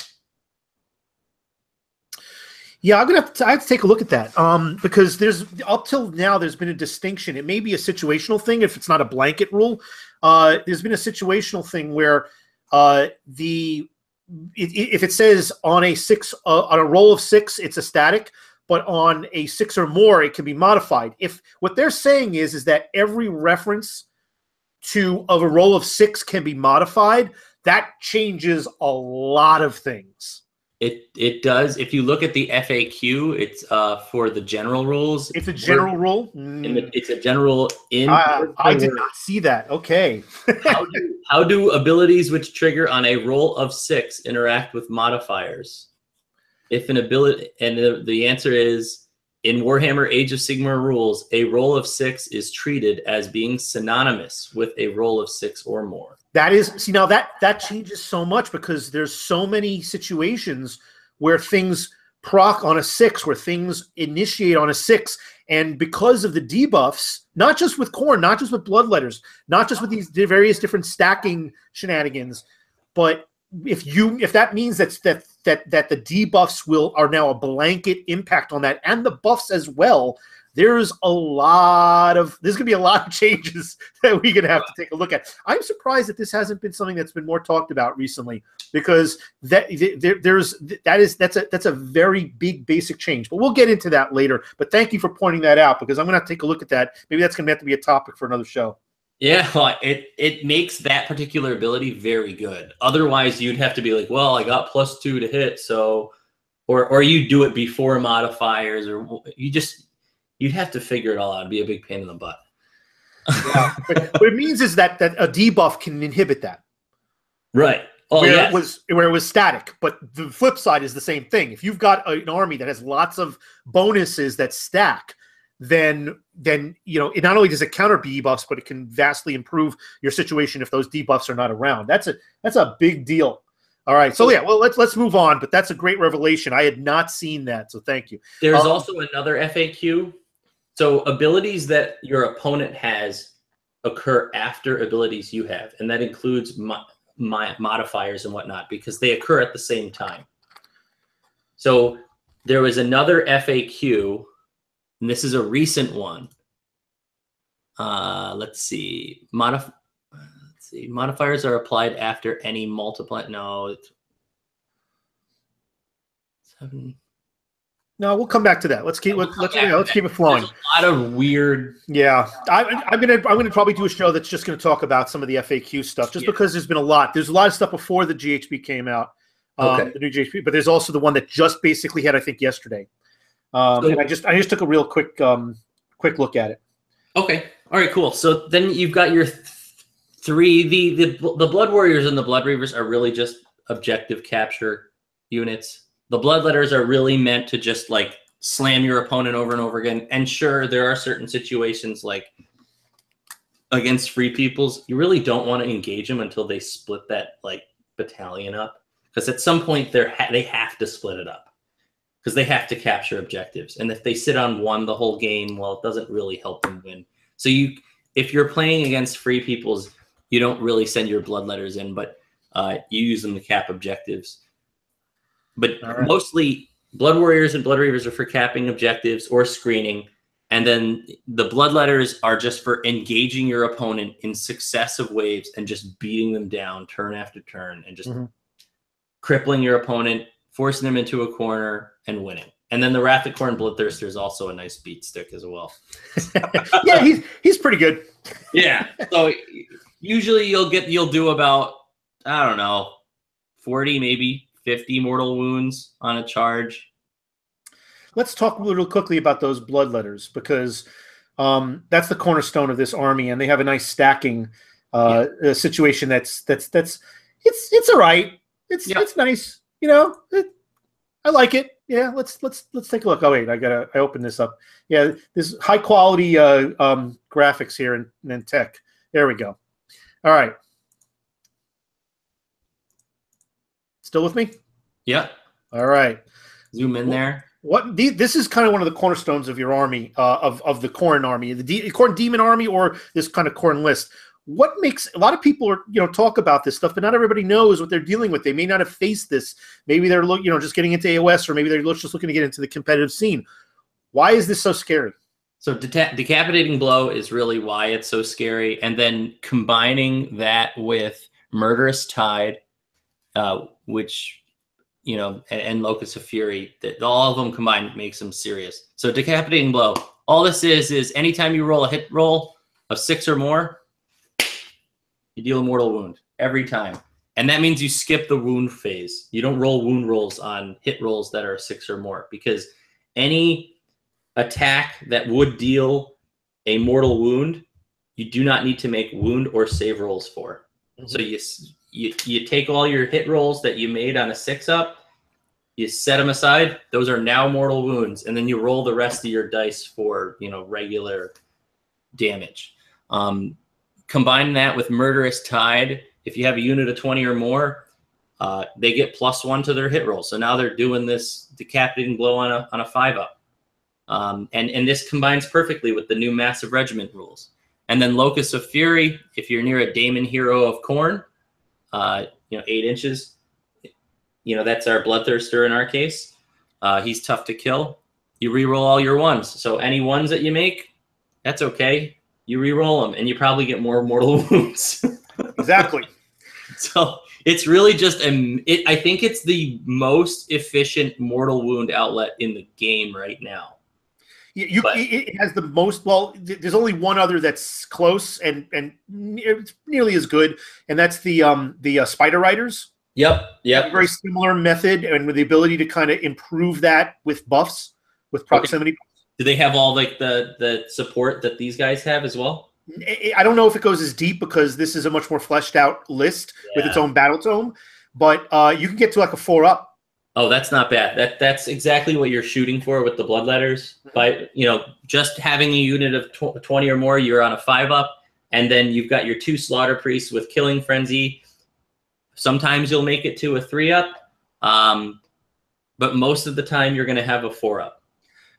Yeah, I have to take a look at that because there's up till now there's been a distinction. It may be a situational thing if it's not a blanket rule. There's been a situational thing where if it says on a 6 on a roll of 6, it's a static, but on a 6 or more, it can be modified. If what they're saying is that every reference of a roll of 6 can be modified, that changes a lot of things. It does. If you look at the FAQ, it's for the general rules. It's a general rule. It's a general in. I did not see that. Okay. how do abilities which trigger on a roll of 6 interact with modifiers? If an ability, and the answer is, in Warhammer Age of Sigmar rules, a roll of 6 is treated as being synonymous with a roll of 6 or more. That is, see, now that changes so much, because there's so many situations where things proc on a 6, where things initiate on a 6, and because of the debuffs, not just with Khorne, not just with Bloodletters, not just with these various different stacking shenanigans, but if that means that the debuffs are now a blanket impact on that, and the buffs as well, there's going to be a lot of changes that we're going to have to take a look at. I'm surprised that this hasn't been something that's been more talked about recently, because that's a very big basic change. But we'll get into that later. But thank you for pointing that out, because I'm going to have to take a look at that. Maybe that's going to have to be a topic for another show. Yeah, well, it makes that particular ability very good. Otherwise, you'd have to be like, well, I got +2 to hit, so, or you do it before modifiers, or you'd have to figure it all out. It'd be a big pain in the butt. Yeah, but what it means is that a debuff can inhibit that. Right. Oh, where yes. it was static. But the flip side is the same thing. If you've got an army that has lots of bonuses that stack, then it not only does it counter debuffs, but it can vastly improve your situation if those debuffs are not around. That's a big deal. All right, so yeah, well, let's move on. But that's a great revelation. I had not seen that, so thank you. There's also another FAQ. So abilities that your opponent has occur after abilities you have, and that includes modifiers and whatnot, because they occur at the same time. So there was another FAQ, and this is a recent one. Let's see. Modifiers are applied after any multiply. No. 7. No, we'll come back to that. Let's keep it flowing. There's a lot of weird. Yeah, I'm gonna probably do a show that's just gonna talk about some of the FAQ stuff, just because there's been a lot. There's a lot of stuff before the GHB came out, the new GHB, but there's also the one that just basically had, I think, yesterday. And I just took a real quick look at it. Okay, all right, cool. So then you've got your 3. The Blood Warriors and the Blood Reavers are really just objective capture units. The Bloodletters are really meant to just like slam your opponent over and over again. And sure, there are certain situations like against Free Peoples, you really don't want to engage them until they split that like battalion up, because at some point they have to split it up, because they have to capture objectives. And if they sit on one the whole game, well, it doesn't really help them win. So if you're playing against Free Peoples, you don't really send your Bloodletters in, but you use them to cap objectives. But mostly Blood Warriors and Blood Reavers are for capping objectives or screening. And then the Bloodletters are just for engaging your opponent in successive waves and just beating them down turn after turn, and just crippling your opponent, forcing them into a corner, and winning. And then the Wrath of Khorne Bloodthirster is also a nice beat stick as well. Yeah, he's pretty good. Yeah. So usually you'll do about, I don't know, 40, maybe 50 mortal wounds on a charge. Let's talk a little quickly about those Bloodletters, because that's the cornerstone of this army, and they have a nice stacking situation. That's all right. It's nice. I like it. Yeah, let's take a look. Oh wait, I opened this up. Yeah, this high quality graphics here in tech. There we go. All right. Still with me? Yeah. All right. Zoom in there. This is kind of one of the cornerstones of your army, of the Khorne army, the Khorne Demon army, or this kind of Khorne list. What makes a lot of people talk about this stuff, but not everybody knows what they're dealing with. They may not have faced this. Maybe they're just getting into AOS, or maybe they're just looking to get into the competitive scene. Why is this so scary? So Decapitating Blow is really why it's so scary, and then combining that with Murderous Tide, which you know, and Locus of Fury, that all of them combined makes them serious. So Decapitating Blow. All this is anytime you roll a hit roll of 6 or more, you deal a mortal wound every time. And that means you skip the wound phase. You don't roll wound rolls on hit rolls that are 6 or more, because any attack that would deal a mortal wound, you do not need to make wound or save rolls for. So you take all your hit rolls that you made on a 6-up, you set them aside. Those are now mortal wounds, and then you roll the rest of your dice for, you know, regular damage. Combine that with Murderous Tide. If you have a unit of 20 or more, they get +1 to their hit roll. So now they're doing this Decapitating Blow on a 5-up. And this combines perfectly with the new Massive Regiment rules. And then Locus of Fury, if you're near a Daemon hero of Khorne, you know, 8 inches, you know, that's our Bloodthirster in our case. He's tough to kill. You re-roll all your 1s. So any 1s that you make, that's okay. You re-roll them, and you probably get more mortal wounds. Exactly. So it's really just I think it's the most efficient mortal wound outlet in the game right now. It has the most. Well, there's only one other that's close and it's nearly as good, and that's the Spider Riders. Yep. Very similar method, and with the ability to kind of improve that with buffs, with proximity. Okay. Do they have all like the support that these guys have as well? I don't know if it goes as deep, because this is a much more fleshed out list with its own battle tome, but you can get to like a 4-up. Oh, that's not bad. That's exactly what you're shooting for with the Bloodletters. By, you know, just having a unit of 20 or more, you're on a 5-up, and then you've got your 2 Slaughter Priests with Killing Frenzy. Sometimes you'll make it to a 3-up, but most of the time you're going to have a 4-up.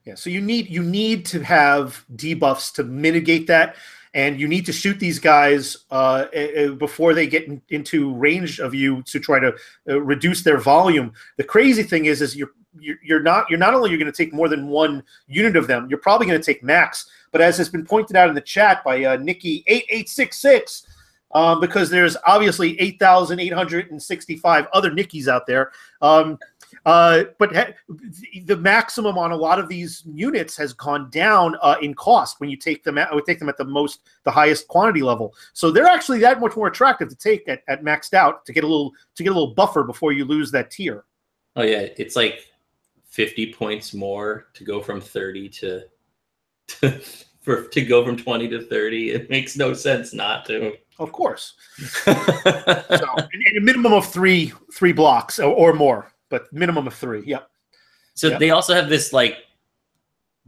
Yeah, so you need to have debuffs to mitigate that, and you need to shoot these guys before they get into range of you to try to reduce their volume. The crazy thing is you're not only going to take more than 1 unit of them, you're probably going to take max. But as has been pointed out in the chat by Nikki 8866. Because there's obviously 8,865 other Nickies out there. But the maximum on a lot of these units has gone down in cost when you take them at the highest quantity level. So they're actually that much more attractive to take at maxed out to get a little buffer before you lose that tier. Oh yeah, it's like 50 points more to go from 30 to go from 20 to 30. It makes no sense not to. Of course. So, and a minimum of three blocks or more, but minimum of 3. Yep. So they also have this like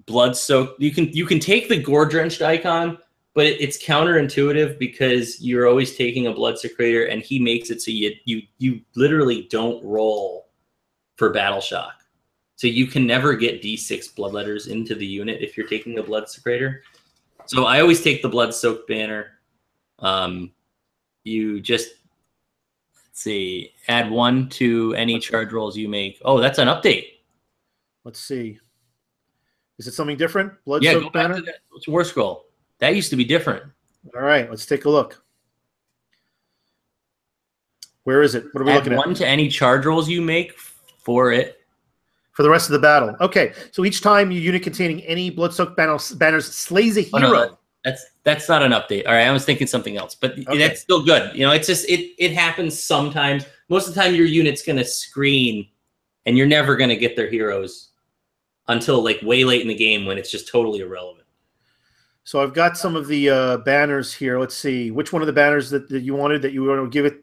blood soaked. You can take the gore drenched icon, but it's counterintuitive because you're always taking a blood secretor, and he makes it so you literally don't roll for battle shock. So you can never get D6 Bloodletters into the unit if you're taking a blood secretor. So I always take the blood soaked banner. You just, let's see, add 1 to any charge rolls you make. Oh, that's an update. Let's see. Is it something different? Blood go soaked back banner? to that war scroll. That used to be different. All right, let's take a look. Where is it? What are we looking at? Add 1 to any charge rolls you make for it. For the rest of the battle. Okay, so each time your unit containing any blood-soaked banners slays a hero. Oh, no, that's not an update. All right, I was thinking something else, but that's still good. You know, it's just it happens sometimes. Most of the time, your unit's going to screen, and you're never going to get their heroes until like way late in the game when it's just totally irrelevant. So I've got some of the banners here. Let's see. Which one of the banners that you wanted that you want to give it?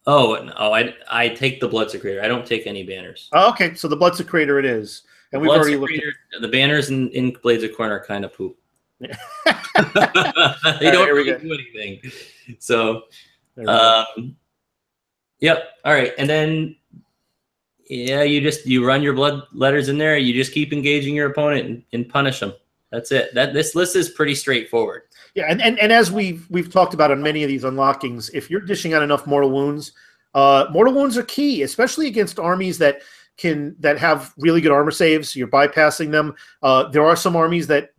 Oh, no, I take the Blood Secretor. I don't take any banners. Oh, okay, so the Blood Secretor it is. And we've already looked at the banners in Blades of Khorne are kind of poop. Yeah. They don't really do anything. So, yep. All right, and then you run your Bloodletters in there. You just keep engaging your opponent and punish them. That's it. This list is pretty straightforward. Yeah, and as we've talked about on many of these unlockings, if you're dishing out enough mortal wounds are key, especially against armies that have really good armor saves. You're bypassing them. There are some armies that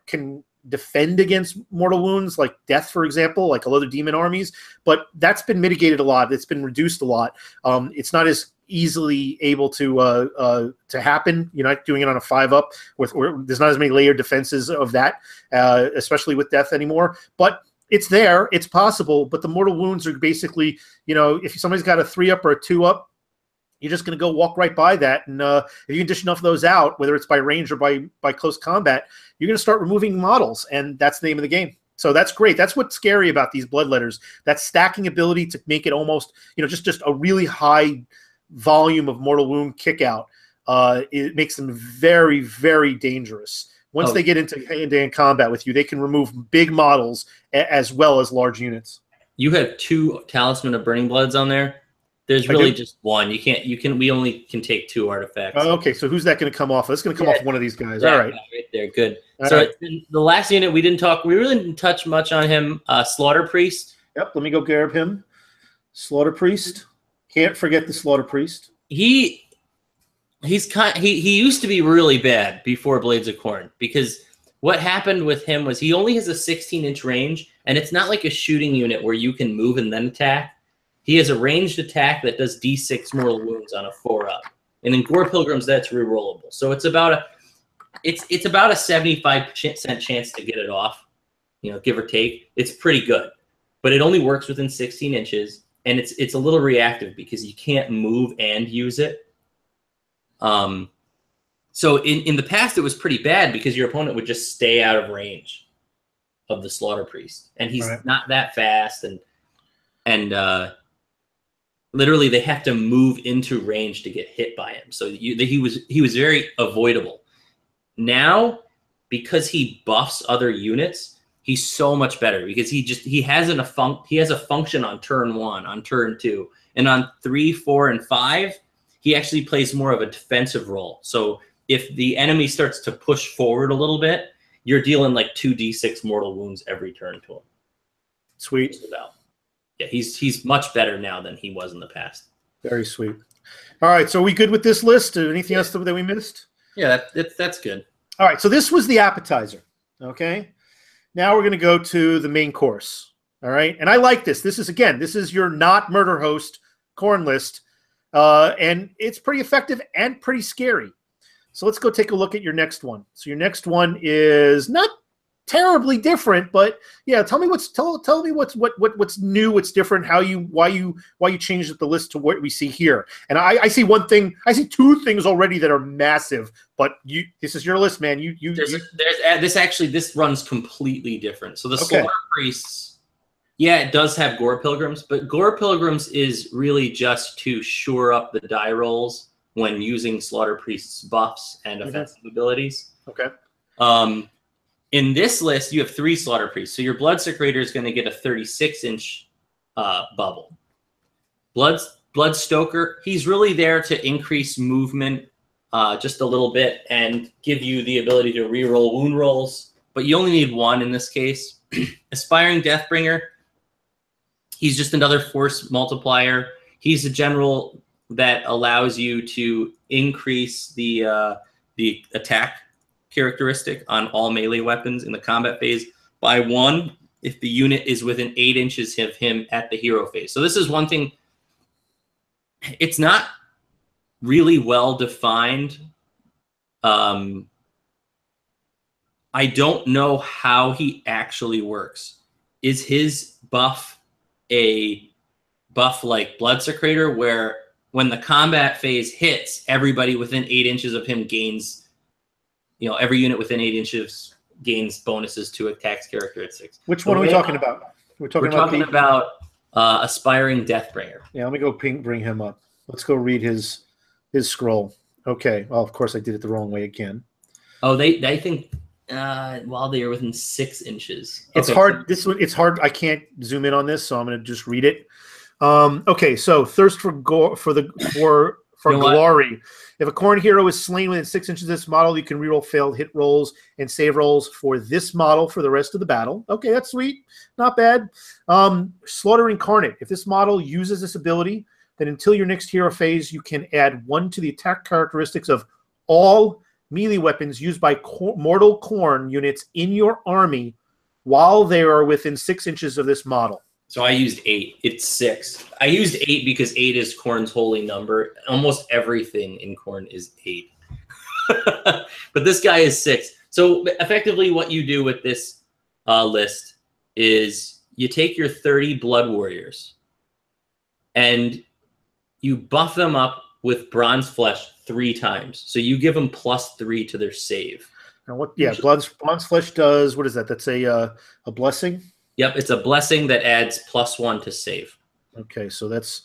can defend against mortal wounds, like death, for example, like a lot of demon armies. But that's been mitigated a lot. It's been reduced a lot. It's not as easily able to happen. You're not doing it on a 5-up where there's not as many layered defenses of that, especially with death anymore. But it's there. It's possible. But the mortal wounds are basically, if somebody's got a 3-up or a 2-up, you're just going to go walk right by that. And if you can dish enough of those out, whether it's by range or by close combat, you're going to start removing models. And that's the name of the game. So that's great. That's what's scary about these Bloodletters. That stacking ability to make it almost, just a really high volume of mortal wound kick out. It makes them very, very dangerous. Once they get into hand-to-hand combat with you, they can remove big models as well as large units. You have 2 Talisman of Burning Bloods on there. There's really just one. We only can take 2 artifacts. Oh, okay, so who's that going to come off? It's going to come off one of these guys. All right. Right there, good. So the last unit we really didn't touch much on him. Slaughter Priest. Yep, let me go grab him. Slaughter Priest. Can't forget the Slaughter Priest. He used to be really bad before Blades of Khorne, because what happened with him was he only has a 16-inch range, and it's not like a shooting unit where you can move and then attack. He has a ranged attack that does D6 mortal wounds on a 4-up, and in Gore Pilgrims that's rerollable. So it's about a 75% chance to get it off, give or take. It's pretty good, but it only works within 16 inches, and it's a little reactive because you can't move and use it. So in the past it was pretty bad because your opponent would just stay out of range of the Slaughter Priest, and he's not that fast, and literally they have to move into range to get hit by him. So he was very avoidable. Now, because he buffs other units, he's so much better because he has a function on turn 1, on turn 2, and on 3, 4, and 5, he actually plays more of a defensive role. So if the enemy starts to push forward a little bit, you're dealing like 2d6 mortal wounds every turn to him. Sweet. Yeah, he's much better now than he was in the past. Very sweet. All right, so are we good with this list? Anything else that we missed? Yeah, that's good. All right, so this was the appetizer, okay? Now we're going to go to the main course, all right? And I like this. This is your not murder host Khorne list, and it's pretty effective and pretty scary. So let's go take a look at your next one. So your next one is not terribly different, but yeah, tell me what's new, what's different, why you changed the list to what we see here. And I see one thing, I see 2 things already that are massive, but this is your list, man. This runs completely different. So the Slaughter Priests, yeah, it does have Gore Pilgrims, but Gore Pilgrims is really just to shore up the die rolls when using Slaughter Priest's buffs and offensive abilities. Okay. In this list, you have 3 Slaughter Priests. So your Bloodsecrator is going to get a 36-inch bubble. Bloodstoker, he's really there to increase movement just a little bit and give you the ability to reroll wound rolls, but you only need 1 in this case. Aspiring Deathbringer, he's just another force multiplier. He's a general that allows you to increase the attack characteristic on all melee weapons in the combat phase by 1 if the unit is within 8 inches of him at the hero phase. So this is one thing. It's not really well defined. I don't know how he actually works. Is his buff a buff like Bloodsecrator, where when the combat phase hits, everybody within 8 inches of him gains, every unit within 8 inches gains bonuses to attacks characteristics? Which one are we talking about? We're talking about Aspiring Deathbringer. Yeah, let me go bring him up. Let's go read his scroll. Okay. Well, of course I did it the wrong way again. Oh, they think while they are within 6 inches. It's hard. This one, it's hard. I can't zoom in on this, so I'm going to just read it. Okay, so thirst for glory. If a Khorne hero is slain within 6 inches of this model, you can reroll failed hit rolls and save rolls for this model for the rest of the battle. Okay, that's sweet. Not bad. Slaughter Incarnate. If this model uses this ability, then until your next hero phase, you can add 1 to the attack characteristics of all melee weapons used by mortal Khorne units in your army while they are within 6 inches of this model. So I used 8. It's 6. I used 8 because 8 is Khorne's holy number. Almost everything in Khorne is 8. But this guy is 6. So effectively what you do with this list is you take your 30 Blood Warriors and you buff them up with Bronze Flesh 3 times. So you give them +3 to their save. And what? Yeah, Bronze Flesh does, what is that? That's a blessing? Yep, it's a blessing that adds +1 to save. Okay, so that's,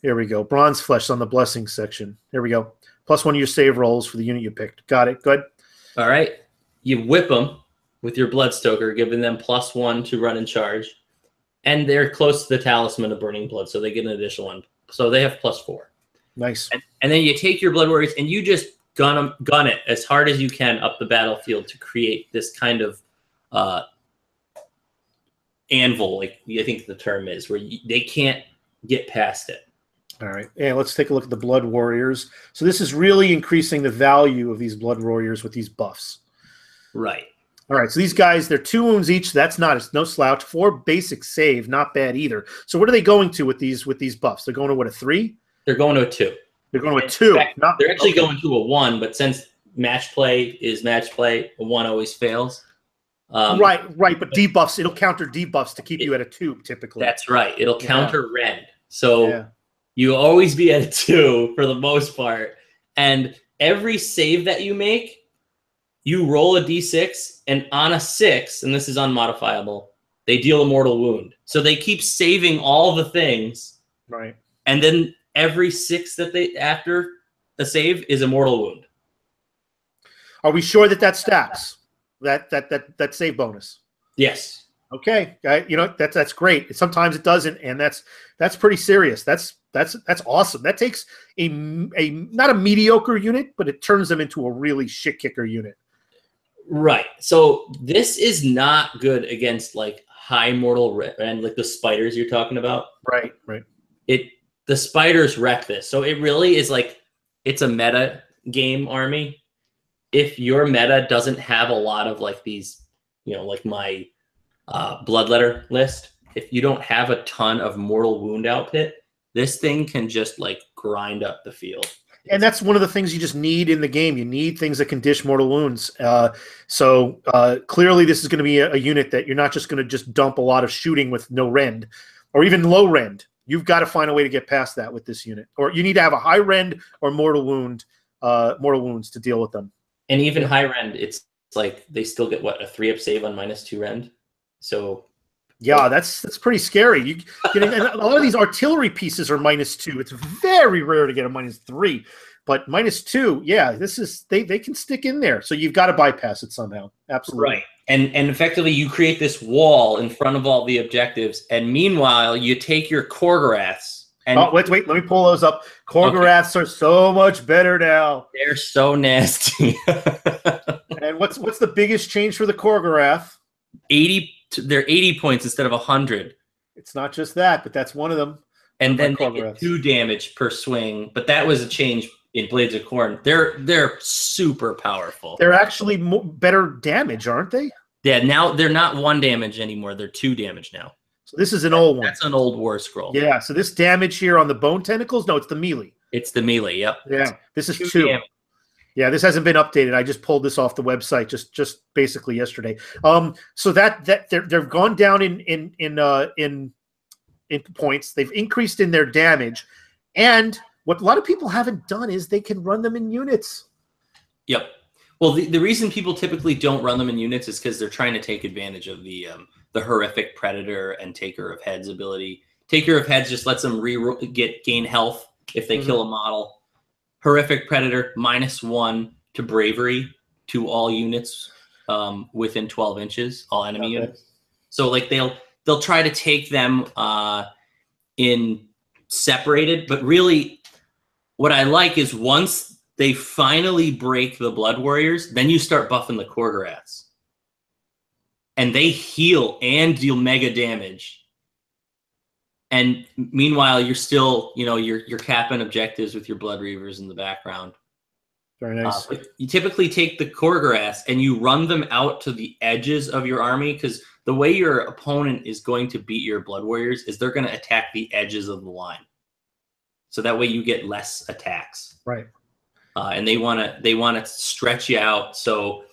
here we go. Bronze Flesh on the blessing section. There we go. +1 of your save rolls for the unit you picked. Got it. Good. All right. You whip them with your Bloodstoker, giving them +1 to run and charge. And they're close to the Talisman of Burning Blood, so they get an additional 1. So they have +4. Nice. And then you take your Blood Warriors and you just gun it as hard as you can up the battlefield to create this kind of anvil, like I think the term is, where they can't get past it. All right. Yeah, let's take a look at the Blood Warriors. So this is really increasing the value of these Blood Warriors with these buffs. Right. All right. So these guys, they're 2 wounds each. That's no slouch. 4 basic save, not bad either. So what are they going to with these buffs? They're going to what, a 3? They're going to a 2. They're going to a 2. They're actually going to a 1, but since match play is match play, a 1 always fails. Right. But debuffs, it'll counter debuffs to keep you at a 2 typically. That's right. It'll counter rend. So you always be at a 2 for the most part. And every save that you make, you roll a d6, and on a 6, and this is unmodifiable, they deal a mortal wound. So they keep saving all the things. Right. And then every 6 that they after a save is a mortal wound. Are we sure that stacks? That save bonus? Yes. Okay. You know, that's great. Sometimes it doesn't, and that's pretty serious. That's awesome. That takes a not a mediocre unit, but it turns them into a really shit kicker unit. Right. So this is not good against like high mortal rend, like the spiders you're talking about. Right. The spiders wreck this. So it really is like, it's a meta game army. If your meta doesn't have a lot of like these, you know, like my Bloodletter list, if you don't have a ton of mortal wound output, this thing can just like grind up the field. And that's one of the things you just need in the game. You need things that can dish mortal wounds. So clearly this is going to be a unit that you're not just going to just dump a lot of shooting with no rend or even low rend. You've got to find a way to get past that with this unit. Or you need to have a high rend or mortal wounds to deal with them. And even high rend, it's like they still get what, a 3-up save on -2 rend. So yeah, that's pretty scary. And a lot of these artillery pieces are -2. It's very rare to get a -3, but -2, yeah, this is they can stick in there. So you've got to bypass it somehow. Absolutely. Right. And effectively you create this wall in front of all the objectives, and meanwhile you take your Korgoraths. And wait, let me pull those up. Korgoraths are so much better now. They're so nasty. And what's the biggest change for the Korgorath? 80. They're 80 points instead of 100. It's not just that, but that's one of them. And then they get 2 damage per swing. But that was a change in Blades of Khorne. They're super powerful. They're actually better damage, aren't they? Yeah, now they're not 1 damage anymore. They're 2 damage now. So this is an old one. That's an old war scroll. Yeah, so this damage here on the bone tentacles, no, it's the melee. It's the melee, yep. Yeah, this is 2. Damage. Yeah, this hasn't been updated. I just pulled this off the website just basically yesterday. So that they've gone down in points. They've increased in their damage, and what a lot of people haven't done is they can run them in units. Yep. Well, the reason people typically don't run them in units is because they're trying to take advantage of the horrific Predator and Taker of Heads ability. Taker of Heads just lets them gain health if they kill a model. Horrific Predator, -1 to bravery to all units within 12 inches, all enemy units. So like they'll try to take them in separated, but really what I like is once they finally break the Blood Warriors, then you start buffing the Korgoraths. And they heal and deal mega damage. And meanwhile, you're still, you know, you're capping objectives with your Blood Reavers in the background. Very nice. You typically take the core grass and you run them out to the edges of your army, because the way your opponent is going to beat your Blood Warriors is they're going to attack the edges of the line. So that way you get less attacks. Right. And they want to stretch you out so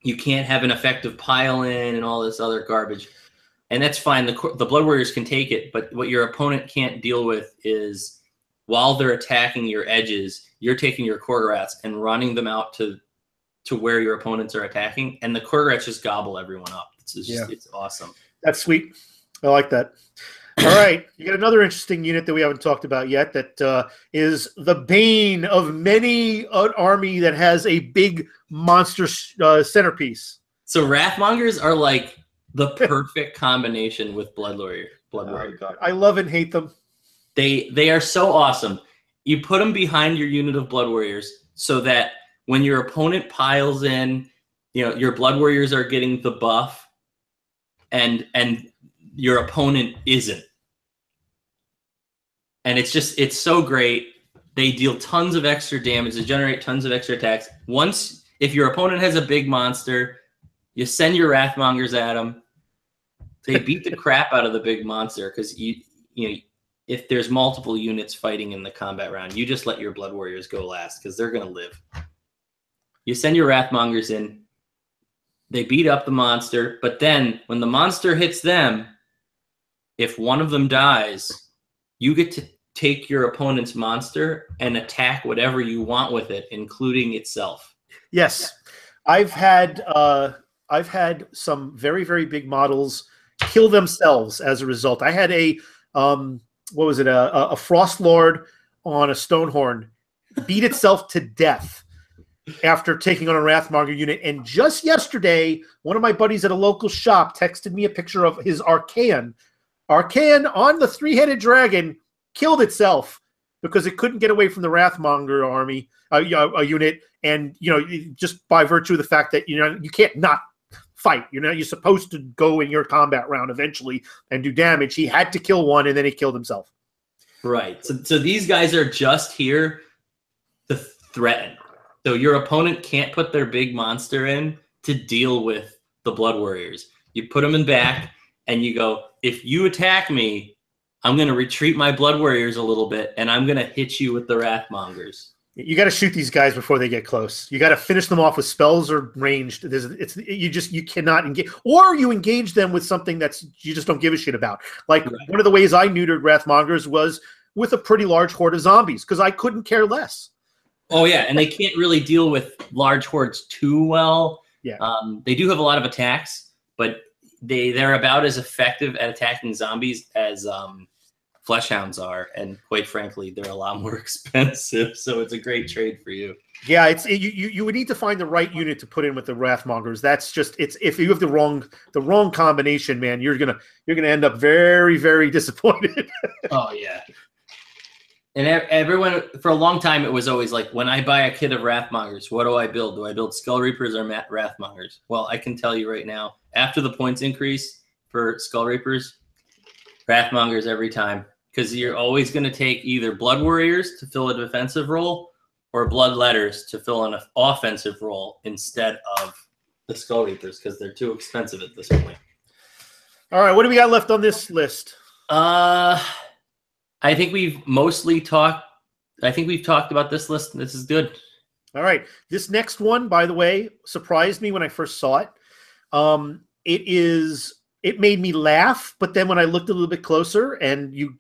you can't have an effective pile in and all this other garbage. And that's fine. The Blood Warriors can take it, but what your opponent can't deal with is while they're attacking your edges, you're taking your core rats and running them out to where your opponents are attacking, and the core rats just gobble everyone up. It's awesome. That's sweet. I like that. All right, you got another interesting unit that we haven't talked about yet that is the bane of many an army that has a big monster centerpiece. So Wrathmongers are like the perfect combination with Blood Warrior. God. I love and hate them. They are so awesome. You put them behind your unit of Blood Warriors so that when your opponent piles in, your Blood Warriors are getting the buff, and your opponent isn't. And it's so great. They deal tons of extra damage. They generate tons of extra attacks. If your opponent has a big monster, you send your Wrathmongers at them. They beat the crap out of the big monster because if there's multiple units fighting in the combat round, you just let your Blood Warriors go last because they're going to live. You send your Wrathmongers in. They beat up the monster, but then when the monster hits them, if one of them dies, you get to take your opponent's monster and attack whatever you want with it, including itself. Yes. I've had some very, very big models kill themselves as a result. I had a Frost Lord on a Stonehorn beat itself to death after taking on a Wrathmonger unit. And just yesterday, one of my buddies at a local shop texted me a picture of his Archaean. Archaean on the three-headed dragon killed itself because it couldn't get away from the Wrathmonger army, a unit. And, just by virtue of the fact that, you can't not fight. You're supposed to go in your combat round eventually and do damage. He had to kill one, and then he killed himself. Right. So these guys are just here to threaten. So your opponent can't put their big monster in to deal with the Blood Warriors. You put them in back, and you go, if you attack me, I'm going to retreat my Blood Warriors a little bit, and I'm going to hit you with the Wrathmongers. You got to shoot these guys before they get close. You got to finish them off with spells or ranged. You cannot engage, or you engage them with something you just don't give a shit about. Like One of the ways I neutered Wrathmongers was with a pretty large horde of zombies because I couldn't care less. Oh yeah, and they can't really deal with large hordes too well. Yeah, they do have a lot of attacks, but they're about as effective at attacking zombies as Fleshhounds are, and quite frankly, they're a lot more expensive. So it's a great trade for you. Yeah, you would need to find the right unit to put in with the Wrathmongers. That's just if you have the wrong combination, man, you're gonna end up very, very disappointed. Oh yeah. And everyone, for a long time, it was always like, when I buy a kit of Wrathmongers, what do I build? Do I build Skull Reapers or Wrathmongers? Well, I can tell you right now, after the points increase for Skull Reapers, Wrathmongers every time. Because you're always going to take either Blood Warriors to fill a defensive role or Bloodletters to fill an offensive role instead of the Skull Reapers, because they're too expensive at this point. All right, what do we got left on this list? I think we've talked about this list. This is good. All right. This next one, by the way, surprised me when I first saw it. It made me laugh, but then when I looked a little bit closer and you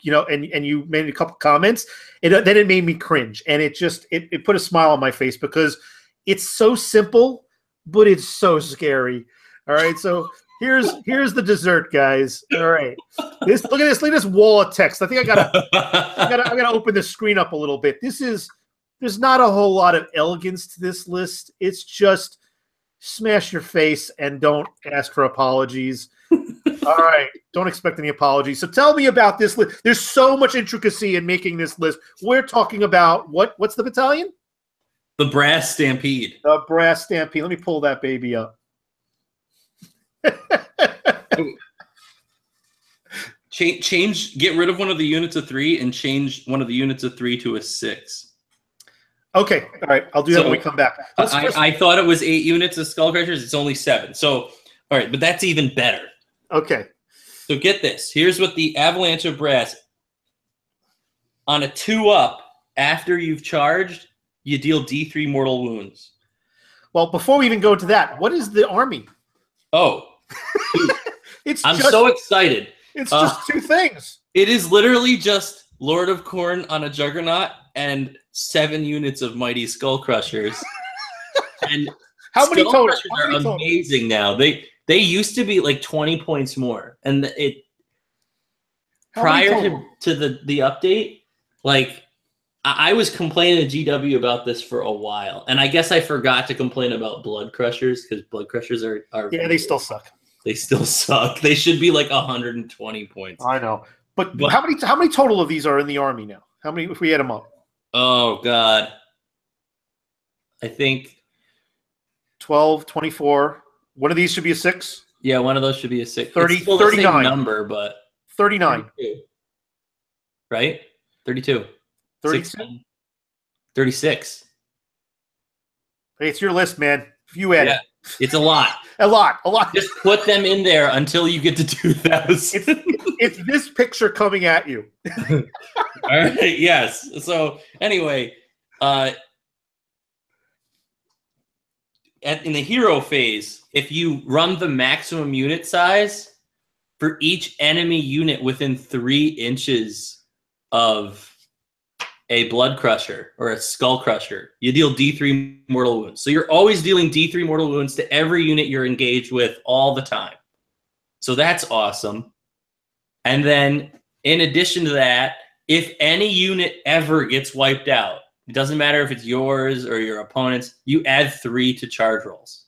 made a couple comments, then it made me cringe. And it put a smile on my face because it's so simple, but it's so scary. All right. So here's the dessert, guys. All right. Look at this wall of text. I think I gotta open the screen up a little bit. There's not a whole lot of elegance to this list. It's just smash your face and don't ask for apologies. All right. Don't expect any apologies. So tell me about this list. There's so much intricacy in making this list. We're talking about what's the battalion? The Brass Stampede. The Brass Stampede. Let me pull that baby up. Get rid of one of the units of 3 and change one of the units of 3 to a 6. Okay, all right. I'll do that when we come back. I thought it was 8 units of Skull Crushers. It's only 7. So, all right, but that's even better. Okay. So get this. Here's what the Avalanche of Brass. On a 2-up, after you've charged, you deal D3 mortal wounds. Well, before we even go to that, what is the army? Oh. I'm so excited. It's just 2 things. It is literally just Lord of Khorne on a Juggernaut and 7 units of Mighty Skull Crushers. And how many total? Are amazing now. They used to be like 20 points more, and prior to the update, like I was complaining to GW about this for a while, and I guess I forgot to complain about Blood Crushers because Blood Crushers are yeah, they still suck. They still suck. They should be like 120 points. I know, but how many total of these are in the army now? How many if we add them up? Oh God, I think 12, 24. One of these should be a 6. Yeah, one of those should be a 6. 30, it's still 39 the same number, but 39. 32. Right? 32. 32. 36. Hey, it's your list, man. If you add it. It's a lot. A lot. Just put them in there until you get to 2,000. It's this picture coming at you. All right. Yes. So anyway, in the hero phase, if you run the maximum unit size for each enemy unit within 3 inches of a Blood Crusher or a Skull Crusher, you deal D3 mortal wounds. So you're always dealing D3 mortal wounds to every unit you're engaged with all the time. So that's awesome. And then in addition to that, if any unit ever gets wiped out, it doesn't matter if it's yours or your opponent's, you add 3 to charge rolls.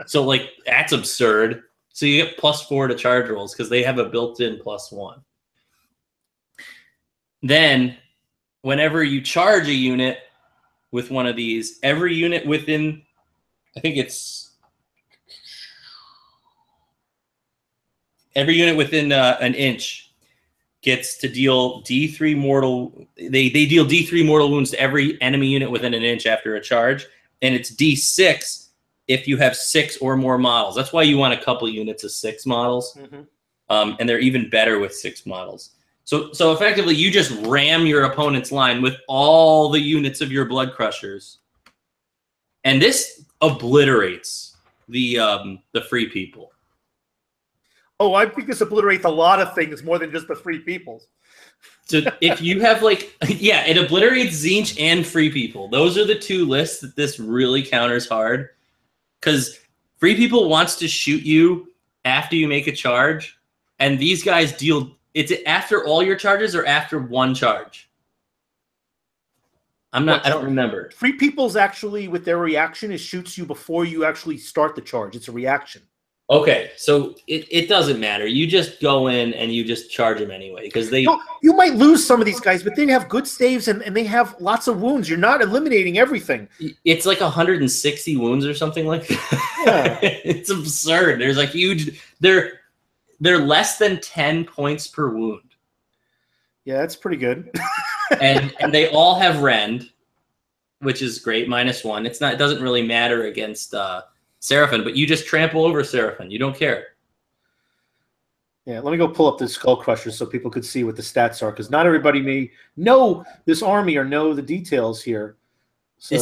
So like that's absurd. So you get +4 to charge rolls because they have a built-in +1. Then whenever you charge a unit with one of these, every unit within, I think it's every unit within an inch gets to deal D3 mortal. They deal D3 mortal wounds to every enemy unit within an inch after a charge, and it's D6 if you have 6 or more models. That's why you want a couple units of 6 models, and they're even better with 6 models. So effectively, you just ram your opponent's line with all the units of your Blood Crushers, and this obliterates the free people. Oh, I think this obliterates a lot of things more than just the free peoples. So if you have it obliterates Tzeentch and free people. Those are the 2 lists that this really counters hard, because free people wants to shoot you after you make a charge, and these guys deal. It's after all your charges or after 1 charge? I don't remember. Free people's actually, with their reaction, it shoots you before you actually start the charge. It's a reaction. Okay, so it doesn't matter. You just go in and you just charge them anyway, because they... You might lose some of these guys, but they have good saves and they have lots of wounds. You're not eliminating everything. It's like 160 wounds or something like that. Yeah. It's absurd. There's like huge... They're less than 10 points per wound. Yeah, that's pretty good. and they all have rend, which is great, -1. It doesn't really matter against Seraphon, but you just trample over Seraphon. You don't care. Yeah, let me go pull up the Skull Crushers so people could see what the stats are, because not everybody may know this army or know the details here. So,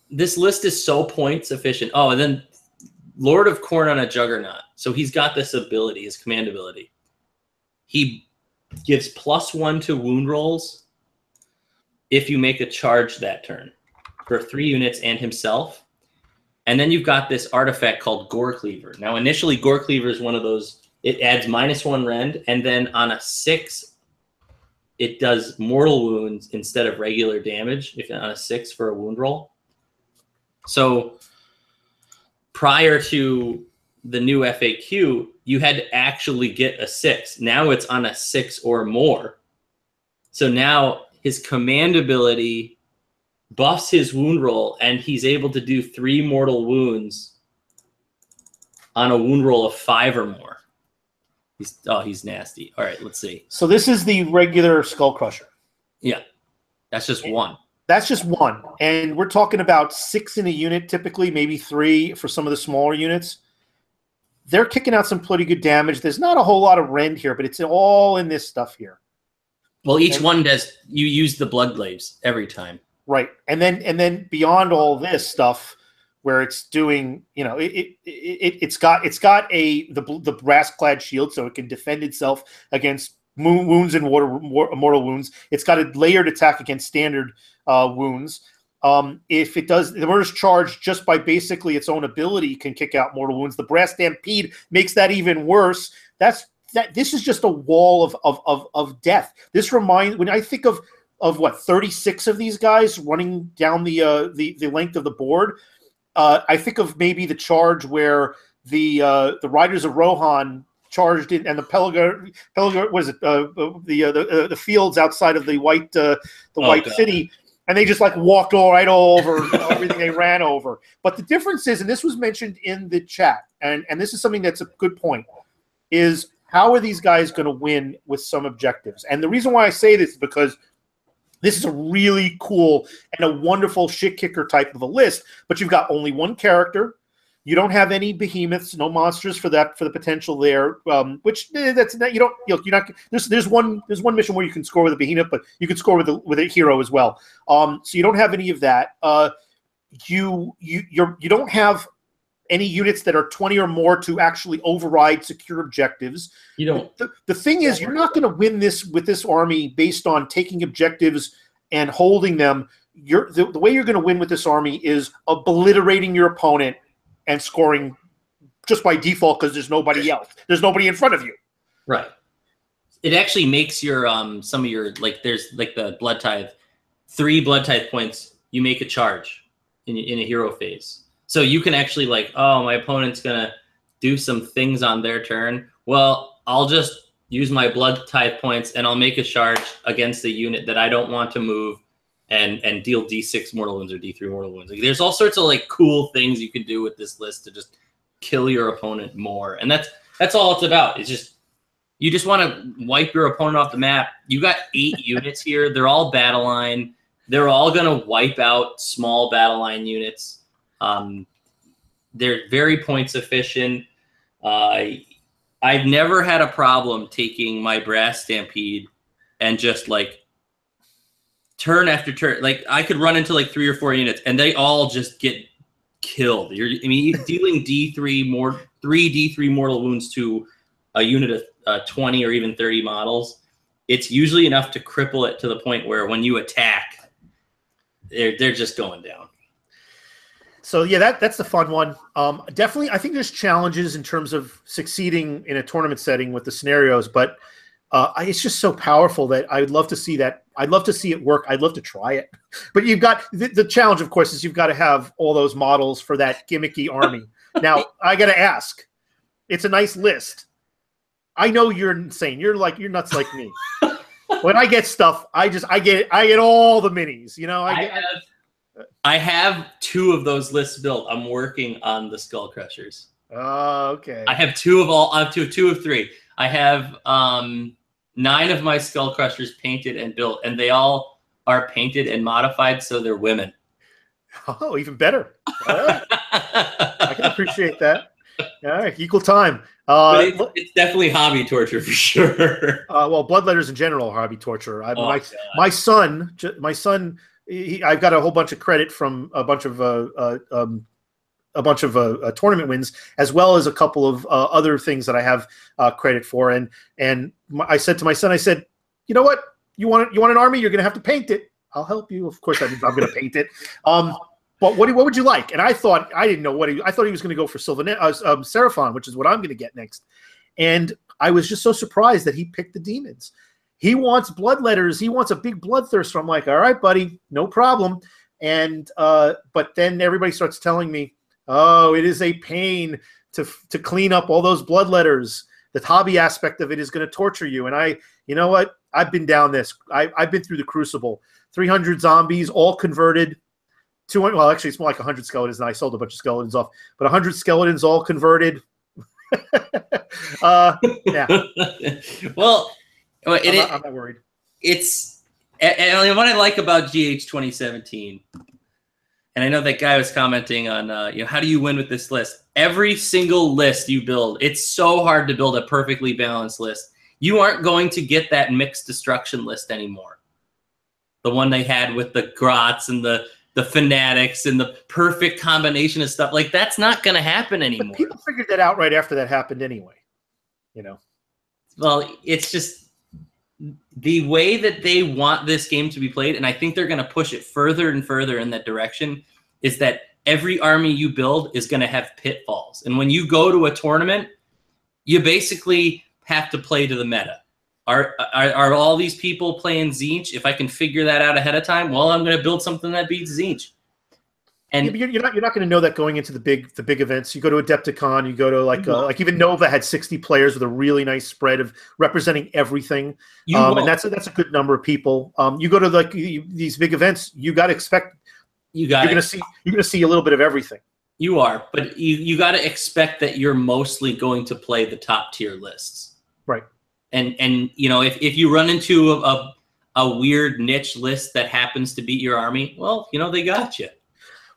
this list is so points efficient. Oh, and then Lord of Khorne on a Juggernaut. So he's got this ability, his command ability. He gives +1 to wound rolls if you make a charge that turn for 3 units and himself. And then you've got this artifact called Gore Cleaver. Now, initially, Gore Cleaver is one of those. It adds -1 rend, and then on a 6, it does mortal wounds instead of regular damage if on a 6 for a wound roll. So prior to the new FAQ, you had to actually get a 6. Now it's on a 6 or more. So now his command ability buffs his wound roll, and he's able to do 3 mortal wounds on a wound roll of 5 or more. He's nasty. All right, let's see. So this is the regular Skull Crusher. Yeah, that's just 1. That's just one. And we're talking about 6 in a unit, typically, maybe 3 for some of the smaller units. They're kicking out some pretty good damage. There's not a whole lot of rend here, but it's all in this stuff here. Well, each one does. You use the blood glaives every time, right? And then beyond all this stuff, where it's doing, you know, it's got the brass clad shield, so it can defend itself against wounds and mortal wounds. It's got a layered attack against standard wounds. If it does, the murderous charge just by basically its own ability can kick out mortal wounds. The brass stampede makes that even worse. This is just a wall of death. This reminds, when I think of what, 36 of these guys running down the length of the board, I think of maybe the charge where the Riders of Rohan charged in, and the the fields outside of the White City, and they just like walked right over everything they ran over. But the difference is, and this was mentioned in the chat, and this is something that's a good point, is how are these guys going to win with some objectives? And the reason why I say this is because this is a really cool and a wonderful shit kicker type of a list, but you've got only one character. You don't have any behemoths, no monsters for the potential there. Which that's not, you're not. There's one mission where you can score with a behemoth, but you can score with a hero as well. So you don't have any of that. You don't have any units that are 20 or more to actually override secure objectives. You don't. The thing is, you're not going to win this with this army based on taking objectives and holding them. The way you're going to win with this army is obliterating your opponent and scoring just by default because there's nobody else. There's nobody in front of you. Right. It actually makes your some of your, like, there's like the blood tithe, 3 blood tithe points. You make a charge in a hero phase. So you can actually, like, oh, my opponent's going to do some things on their turn. Well, I'll just use my blood tithe points and I'll make a charge against a unit that I don't want to move and deal D6 mortal wounds or D3 mortal wounds. Like, there's all sorts of like cool things you can do with this list to just kill your opponent more. And that's all it's about. It's just, you just want to wipe your opponent off the map. You got 8 units here. They're all battle line. They're all going to wipe out small battle line units. They're very points efficient. I've never had a problem taking my brass stampede and just like turn after turn. Like, I could run into like 3 or 4 units and they all just get killed. You're dealing D3 D3 mortal wounds to a unit of 20 or even 30 models. It's usually enough to cripple it to the point where when you attack, they're just going down. So yeah, that's the fun one. Definitely, I think there's challenges in terms of succeeding in a tournament setting with the scenarios, but it's just so powerful that I'd love to see that. I'd love to see it work. I'd love to try it. But you've got the challenge, of course, is you've got to have all those models for that gimmicky army. Now, I got to ask. It's a nice list. I know you're insane. You're nuts like me. When I get stuff, I get all the minis. You know, I have 2 of those lists built. I'm working on the Skull Crushers. Oh, okay. I have 2 of all. I have 2 of 3. I have 9 of my Skull Crushers painted and built, and they all are painted and modified, so they're women. Oh, even better. All right. I can appreciate that. All right, equal time. It's definitely hobby torture for sure. Well, Bloodletters in general are hobby torture. My son. I've got a whole bunch of credit from a bunch of tournament wins, as well as a couple of other things that I have credit for. And I said to my son, I said, you know what? You want an army? You're going to have to paint it. I'll help you. Of course, I'm going to paint it. But what would you like? And I thought, I didn't know I thought he was going to go for Seraphon, which is what I'm going to get next. And I was just so surprised that he picked the demons. He wants Bloodletters. He wants a big bloodthirster. I'm like, all right, buddy, no problem. And but then everybody starts telling me, oh, it is a pain to clean up all those Bloodletters. The hobby aspect of it is going to torture you. And you know what? I've been down this. I've been through the crucible. 300 zombies, all converted. 200. Well, actually, it's more like 100 skeletons, and I sold a bunch of skeletons off. But 100 skeletons, all converted. Yeah. Well, I'm not worried. It's And what I like about GH 2017, and I know that guy was commenting on, how do you win with this list? Every single list you build, it's so hard to build a perfectly balanced list. You aren't going to get that mixed destruction list anymore. The one they had with the Grots and the Fanatics and the perfect combination of stuff. Like, that's not going to happen anymore. But people figured that out right after that happened anyway, Well, it's just the way that they want this game to be played, and I think they're going to push it further and further in that direction, is that every army you build is going to have pitfalls. And when you go to a tournament, you basically have to play to the meta. Are all these people playing Tzeentch? If I can figure that out ahead of time, well, I'm going to build something that beats Tzeentch. And you're not going to know that going into the big events. You go to Adepticon, you go to like even Nova had 60 players with a really nice spread of representing everything, and that's a good number of people. You go to like these big events, you got to expect you're going to see a little bit of everything. You are, but you got to expect that you're mostly going to play the top tier lists, right? And if you run into a weird niche list that happens to beat your army, well, they got you.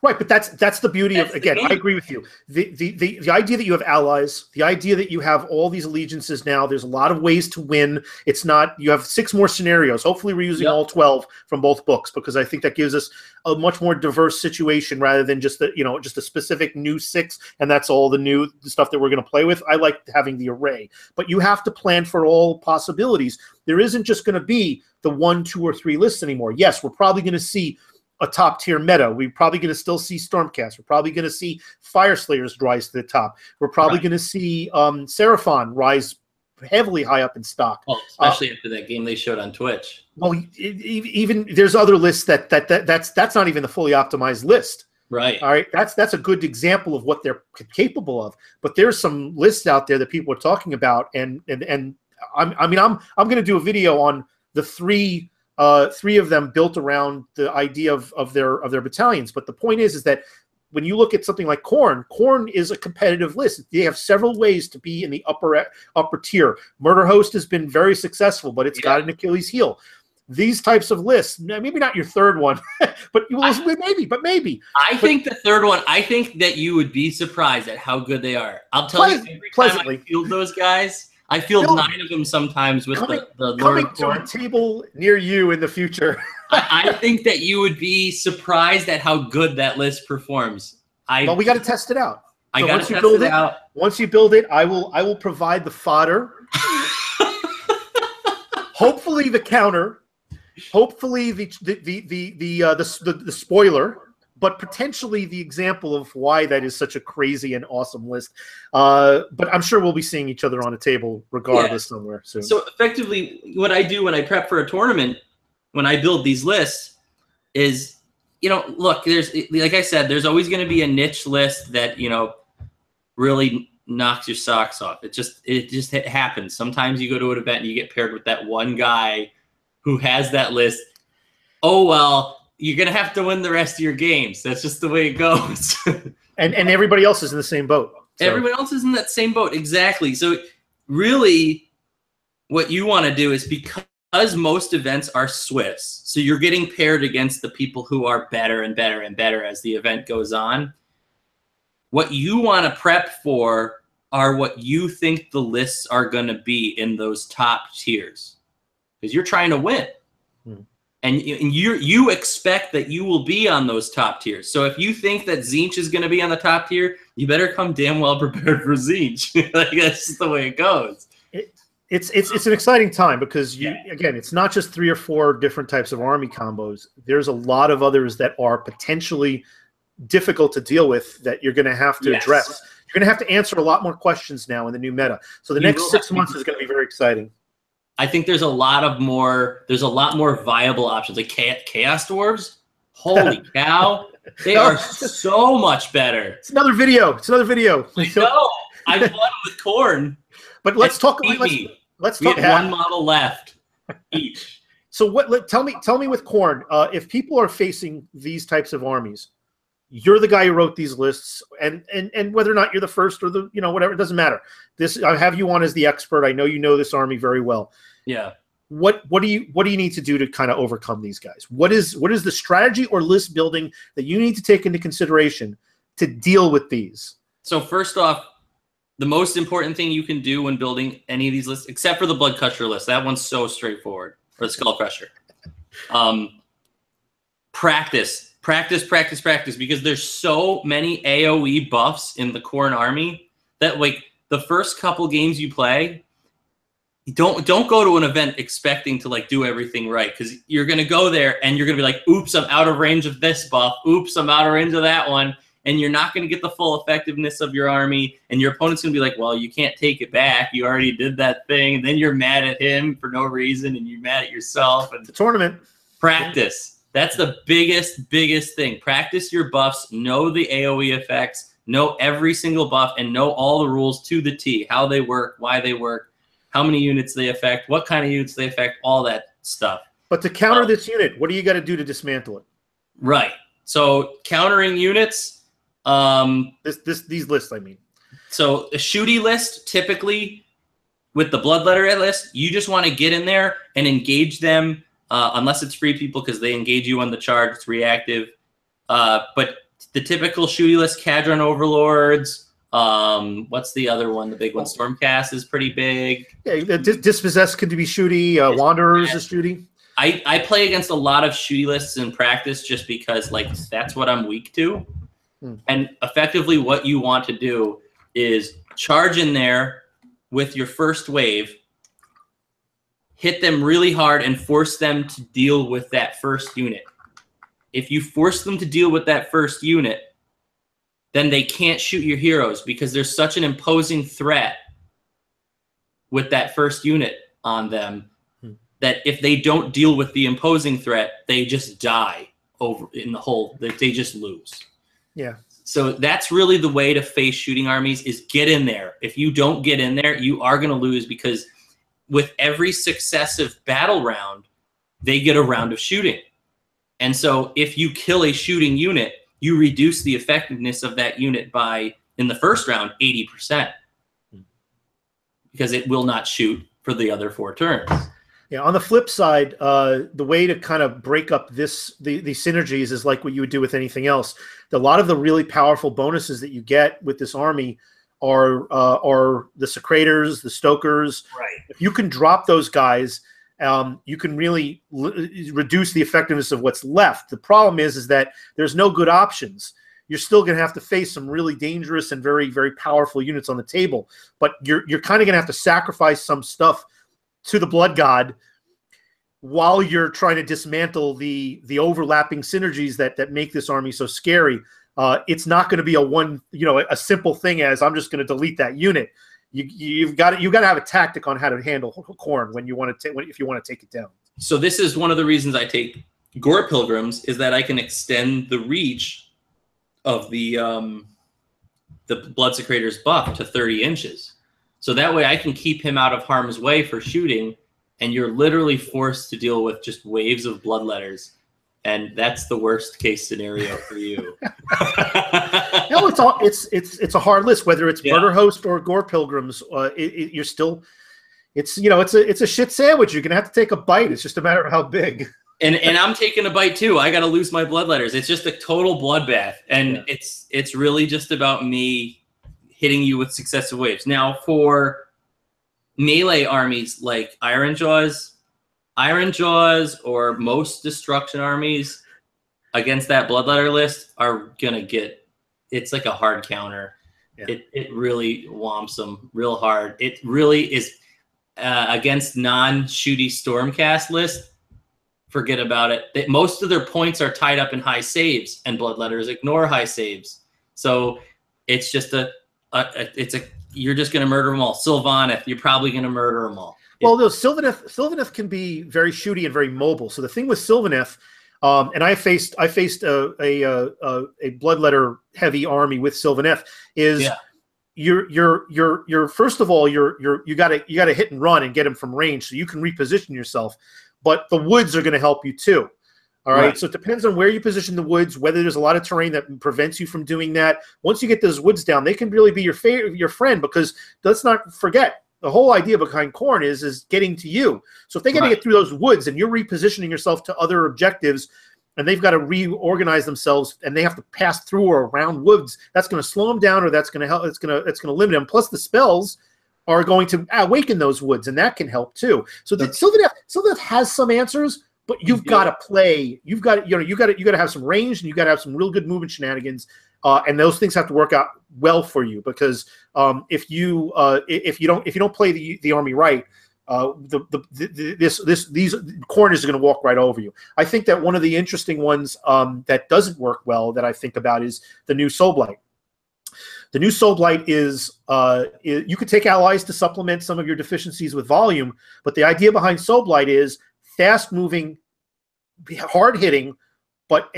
Right, but that's the beauty of, again, I agree with you. The idea that you have allies, the idea that you have all these allegiances now, there's a lot of ways to win. It's not, you have 6 more scenarios. Hopefully we're using all 12 from both books, because I think that gives us a much more diverse situation rather than just just a specific new 6, and that's all the new stuff that we're going to play with. I like having the array, but you have to plan for all possibilities. There isn't just going to be the 1, 2, or 3 lists anymore. Yes, we're probably going to see a top tier meta. We're probably going to still see Stormcast. We're probably going to see Fire Slayers rise to the top. We're probably going to see Seraphon rise heavily high up in stock. Well, especially after that game they showed on Twitch. Well, even there's other lists that's not even the fully optimized list. Right. All right. That's a good example of what they're capable of. But there's some lists out there that people are talking about, and I'm going to do a video on the 3 of them built around the idea of their battalions. But the point is that when you look at something like Khorne is a competitive list. They have several ways to be in the upper tier. Murder Host has been very successful, but it's got an Achilles heel. These types of lists, maybe not your third one, but maybe. I think the third one, I think that you would be surprised at how good they are. I'll tell you, every time I field those guys, I field 9 of them sometimes with the coming to a table near you in the future. I think that you would be surprised at how good that list performs. Well, we got to test it out. I got to test it out. Once you build it, I will provide the fodder. Hopefully the counter. Hopefully the spoiler. But potentially the example of why that is such a crazy and awesome list. But I'm sure we'll be seeing each other on a table regardless somewhere soon. So effectively, what I do when I prep for a tournament, when I build these lists, is, look, there's, like I said, there's always going to be a niche list that, really knocks your socks off. It just happens. Sometimes you go to an event and you get paired with that one guy who has that list. Oh, well, you're going to have to win the rest of your games. That's just the way it goes. and everybody else is in the same boat. So. Everyone else is in that same boat. Exactly. So really what you want to do is, because most events are Swifts, so you're getting paired against the people who are better and better and better as the event goes on. What you want to prep for are what you think the lists are going to be in those top tiers, because you're trying to win. And you expect that you will be on those top tiers. So if you think that Tzeentch is going to be on the top tier, you better come damn well prepared for Tzeentch. Like, that's just the way it goes. It's an exciting time, because again, it's not just 3 or 4 different types of army combos. There's a lot of others that are potentially difficult to deal with that you're going to have to address. You're going to have to answer a lot more questions now in the new meta. So the next 6 months is going to be very exciting. I think there's a lot more viable options. Like Chaos Dwarves, holy cow, they are so much better. It's another video. I know. I won with Khorne. But let's talk. Let's talk. We have 1 model left each. So tell me with Khorne, if people are facing these types of armies, you're the guy who wrote these lists, and whether or not you're the first or the whatever, it doesn't matter. I have you on as the expert. I know you know this army very well. Yeah. what do you need to do to kind of overcome these guys? What is the strategy or list building that you need to take into consideration to deal with these? So first off, the most important thing you can do when building any of these lists, except for the Blood Crusher list, that one's so straightforward, or the Skull Crusher. Practice, because there's so many AoE buffs in the Khorne army that like the first couple games you play, don't go to an event expecting to like do everything right, because you're gonna go there and you're gonna be like, oops, I'm out of range of this buff. Oops, I'm out of range of that one. And you're not going to get the full effectiveness of your army, and your opponent's going to be like, well, you can't take it back. You already did that thing. And then you're mad at him for no reason, and you're mad at yourself. And the tournament. Practice. That's the biggest thing. Practice your buffs. Know the AoE effects. Know every single buff, and know all the rules to the T. How they work, why they work, how many units they affect, what kind of units they affect, all that stuff. But to counter this unit, what do you got to do to dismantle it? Right. So countering units... these lists, I mean. So a shooty list, typically with the Bloodletter list, you just want to get in there and engage them, unless it's free people, because they engage you on the charge. It's reactive. But the typical shooty list, Cadron Overlords. What's the other one? The big one, Stormcast is pretty big. Yeah, Dispossessed could be shooty. Wanderers is shooty. I play against a lot of shooty lists in practice just because like that's what I'm weak to. And effectively what you want to do is charge in there with your first wave, hit them really hard, and force them to deal with that first unit. If you force them to deal with that first unit, then they can't shoot your heroes, because there's such an imposing threat with that first unit on them that if they don't deal with the imposing threat, they just die over in the hole. They just lose. Yeah. So that's really the way to face shooting armies, is get in there. If you don't get in there, you are going to lose, because with every successive battle round, they get a round of shooting. And so if you kill a shooting unit, you reduce the effectiveness of that unit by, in the first round, 80%, because it will not shoot for the other 4 turns. Yeah. On the flip side, the way to kind of break up the synergies is like what you would do with anything else. A lot of the really powerful bonuses that you get with this army are the Secrators, the Stokers. Right. If you can drop those guys, you can really reduce the effectiveness of what's left. The problem is that there's no good options. You're still going to have to face some really dangerous and very, very powerful units on the table. But you're kind of going to have to sacrifice some stuff to the Blood God while you're trying to dismantle the overlapping synergies that make this army so scary. It's not going to be a simple thing as I'm just going to delete that unit. You've got to have a tactic on how to handle Khorne when you want to if you want to take it down. So this is one of the reasons I take Gore Pilgrims, is that I can extend the reach of the Blood Secrator's buff to 30 inches. So that way I can keep him out of harm's way for shooting, and you're literally forced to deal with just waves of Bloodletters. And that's the worst case scenario for you. No, it's a hard list, whether it's Murder Host or Gore Pilgrims. You're still, it's a shit sandwich. You're gonna have to take a bite. It's just a matter of how big. And I'm taking a bite too. I got to lose my Bloodletters. It's just a total bloodbath, and it's really just about me hitting you with successive waves. Now, for melee armies like Iron Jaws, or most destruction armies against that Bloodletter list are gonna get. It's like a hard counter. Yeah. It really whomps them real hard. It really is against non-shooty Stormcast list. Forget about it. Most of their points are tied up in high saves, and Bloodletters ignore high saves. So it's just you're just going to murder them all. Sylvaneth, you're probably going to murder them all. Well, no, Sylvaneth can be very shooty and very mobile. So the thing with Sylvaneth, and I faced a Bloodletter heavy army with Sylvaneth, is you're first of all you got to hit and run and get him from range so you can reposition yourself. But the woods are going to help you too. All right. So it depends on where you position the woods, whether there's a lot of terrain that prevents you from doing that. Once you get those woods down, they can really be your friend, because let's not forget, the whole idea behind Khorne is getting to you. So if they got to get through those woods and you're repositioning yourself to other objectives, and they've got to reorganize themselves, and they have to pass through or around woods, that's going to slow them down, or that's going to help. It's going to limit them. Plus, the spells are going to awaken those woods, and that can help too. So Sylvaneth has some answers, but you've got to play. You've got to have some range, and you got to have some real good movement shenanigans. And those things have to work out well for you, because if you don't play the army right, these Khorne is going to walk right over you. I think that one of the interesting ones that doesn't work well that I think about is the new Soul Blight. The new Soul Blight is you could take allies to supplement some of your deficiencies with volume, but the idea behind Soul Blight is fast moving, hard hitting, but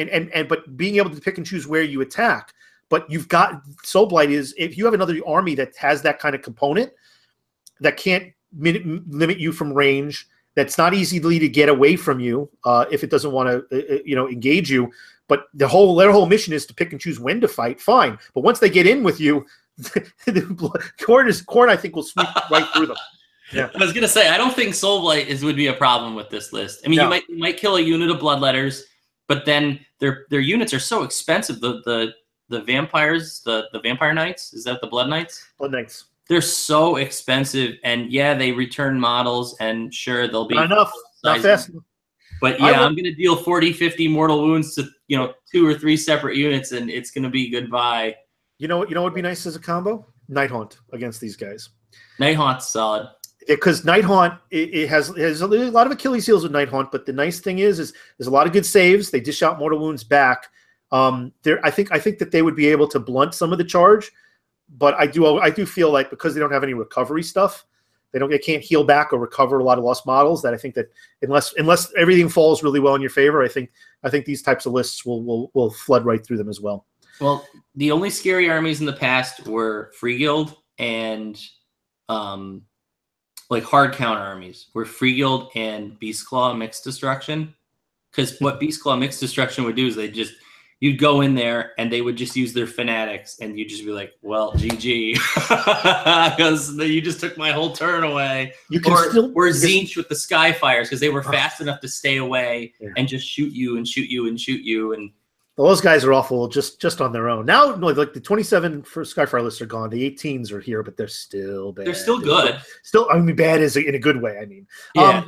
being able to pick and choose where you attack. But you've got Soul Blight is, if you have another army that has that kind of component that can't limit you from range, that's not easily to get away from you if it doesn't want to engage you. But their whole mission is to pick and choose when to fight. Fine, but once they get in with you, Khorne I think will sweep right through them. Yeah, I was gonna say I don't think Soul Blight would be a problem with this list. I mean, you might kill a unit of Bloodletters, but then their units are so expensive. The vampires, the Vampire Knights, is that the Blood Knights? Blood Knights. They're so expensive, and yeah, they return models, and sure, they'll be not enough. Not fast. But yeah, I'm going to deal 40, 50 mortal wounds to 2 or 3 separate units, and it's going to be goodbye. You know what would be nice as a combo? Night Haunt against these guys. Night Haunt's solid. Because Night Haunt, it has a lot of Achilles heels with Night Haunt, but the nice thing is there's a lot of good saves. They dish out mortal wounds back. I think that they would be able to blunt some of the charge, but I do feel like because they don't have any recovery stuff, they can't heal back or recover a lot of lost models. That I think that unless everything falls really well in your favor, I think these types of lists will flood right through them as well. Well, the only scary armies in the past were Free Guild and like hard counter armies were Free Guild and Beastclaw Mixed Destruction. Because what Beastclaw Mixed Destruction would do is you'd go in there and they would just use their fanatics, and you'd just be like, well, GG, because you just took my whole turn away. Or Tzeentch with the Skyfires, because they were fast enough to stay away and just shoot you and shoot you and shoot you. And those guys are awful just on their own. Now, like the 27 for Skyfire lists are gone. The 18s are here, but they're still bad. They're still good. I mean, bad is in a good way. I mean, yeah.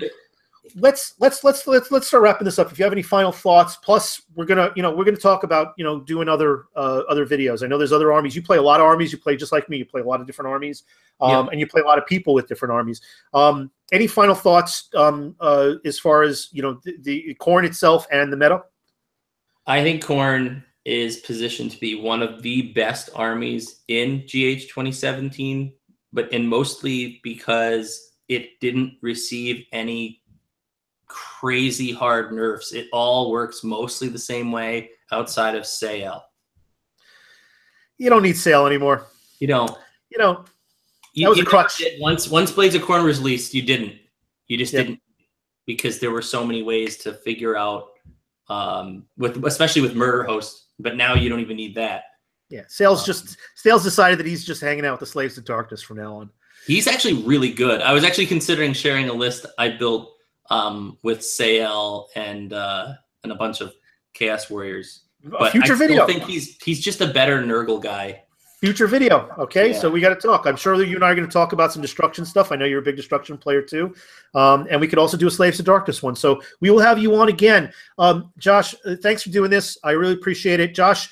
Let's start wrapping this up. If you have any final thoughts, plus we're gonna talk about doing other videos. I know there's other armies. You play a lot of armies. You play just like me. You play a lot of different armies, and you play a lot of people with different armies. Any final thoughts as far as the Khorne itself and the meta? I think Khorne is positioned to be one of the best armies in GH 2017, and mostly because it didn't receive any crazy hard nerfs. It all works mostly the same way outside of Sael. You don't need Sael anymore. You don't. That was a crutch. Once Blades of Khorne was released, you didn't. You just didn't, because there were so many ways to figure out, especially with Murder Host. But now you don't even need that. Yeah, Sael's decided that he's just hanging out with the Slaves of Darkness from now on. He's actually really good. I was actually considering sharing a list I built with Sael and a bunch of Chaos Warriors. But future video. I think he's just a better Nurgle guy. Future video. Okay, so we got to talk. I'm sure that you and I are going to talk about some destruction stuff. I know you're a big destruction player too. And we could also do a Slaves to Darkness one. So we will have you on again. Josh, thanks for doing this. I really appreciate it. Josh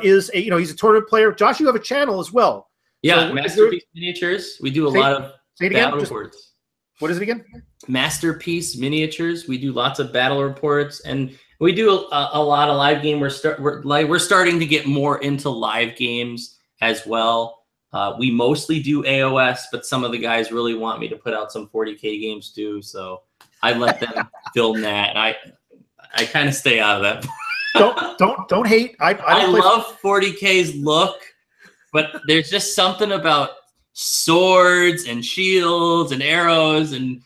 is he's a tournament player. Josh, you have a channel as well. Yeah, so Masterpiece Miniatures. We do a lot of battle reports. What is it again? Masterpiece Miniatures. We do lots of battle reports, and we do a lot of live game. We're starting to get more into live games as well. We mostly do AOS, but some of the guys really want me to put out some 40K games too, so I let them film that, and I kind of stay out of that. Don't hate. I love 40K's look, but there's just something about swords and shields and arrows, and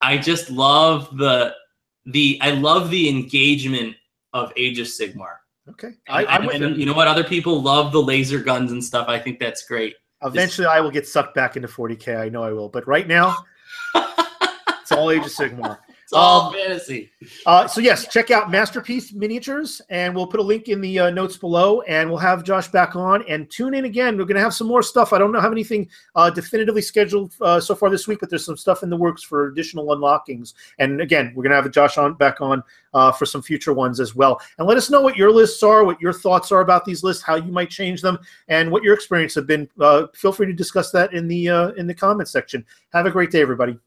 I just love the engagement of Age of Sigmar. Okay, and you know what? Other people love the laser guns and stuff. I think that's great. Eventually, I will get sucked back into 40K. I know I will. But right now, it's all Age of Sigmar. It's all fantasy. So yes, check out Masterpiece Miniatures, and we'll put a link in the notes below, and we'll have Josh back on, and tune in again. We're going to have some more stuff. I don't know have anything definitively scheduled so far this week, but there's some stuff in the works for additional unlockings. And again, we're going to have Josh back on for some future ones as well. And let us know what your lists are, what your thoughts are about these lists, how you might change them, and what your experience have been. Feel free to discuss that in the comment section. Have a great day, everybody.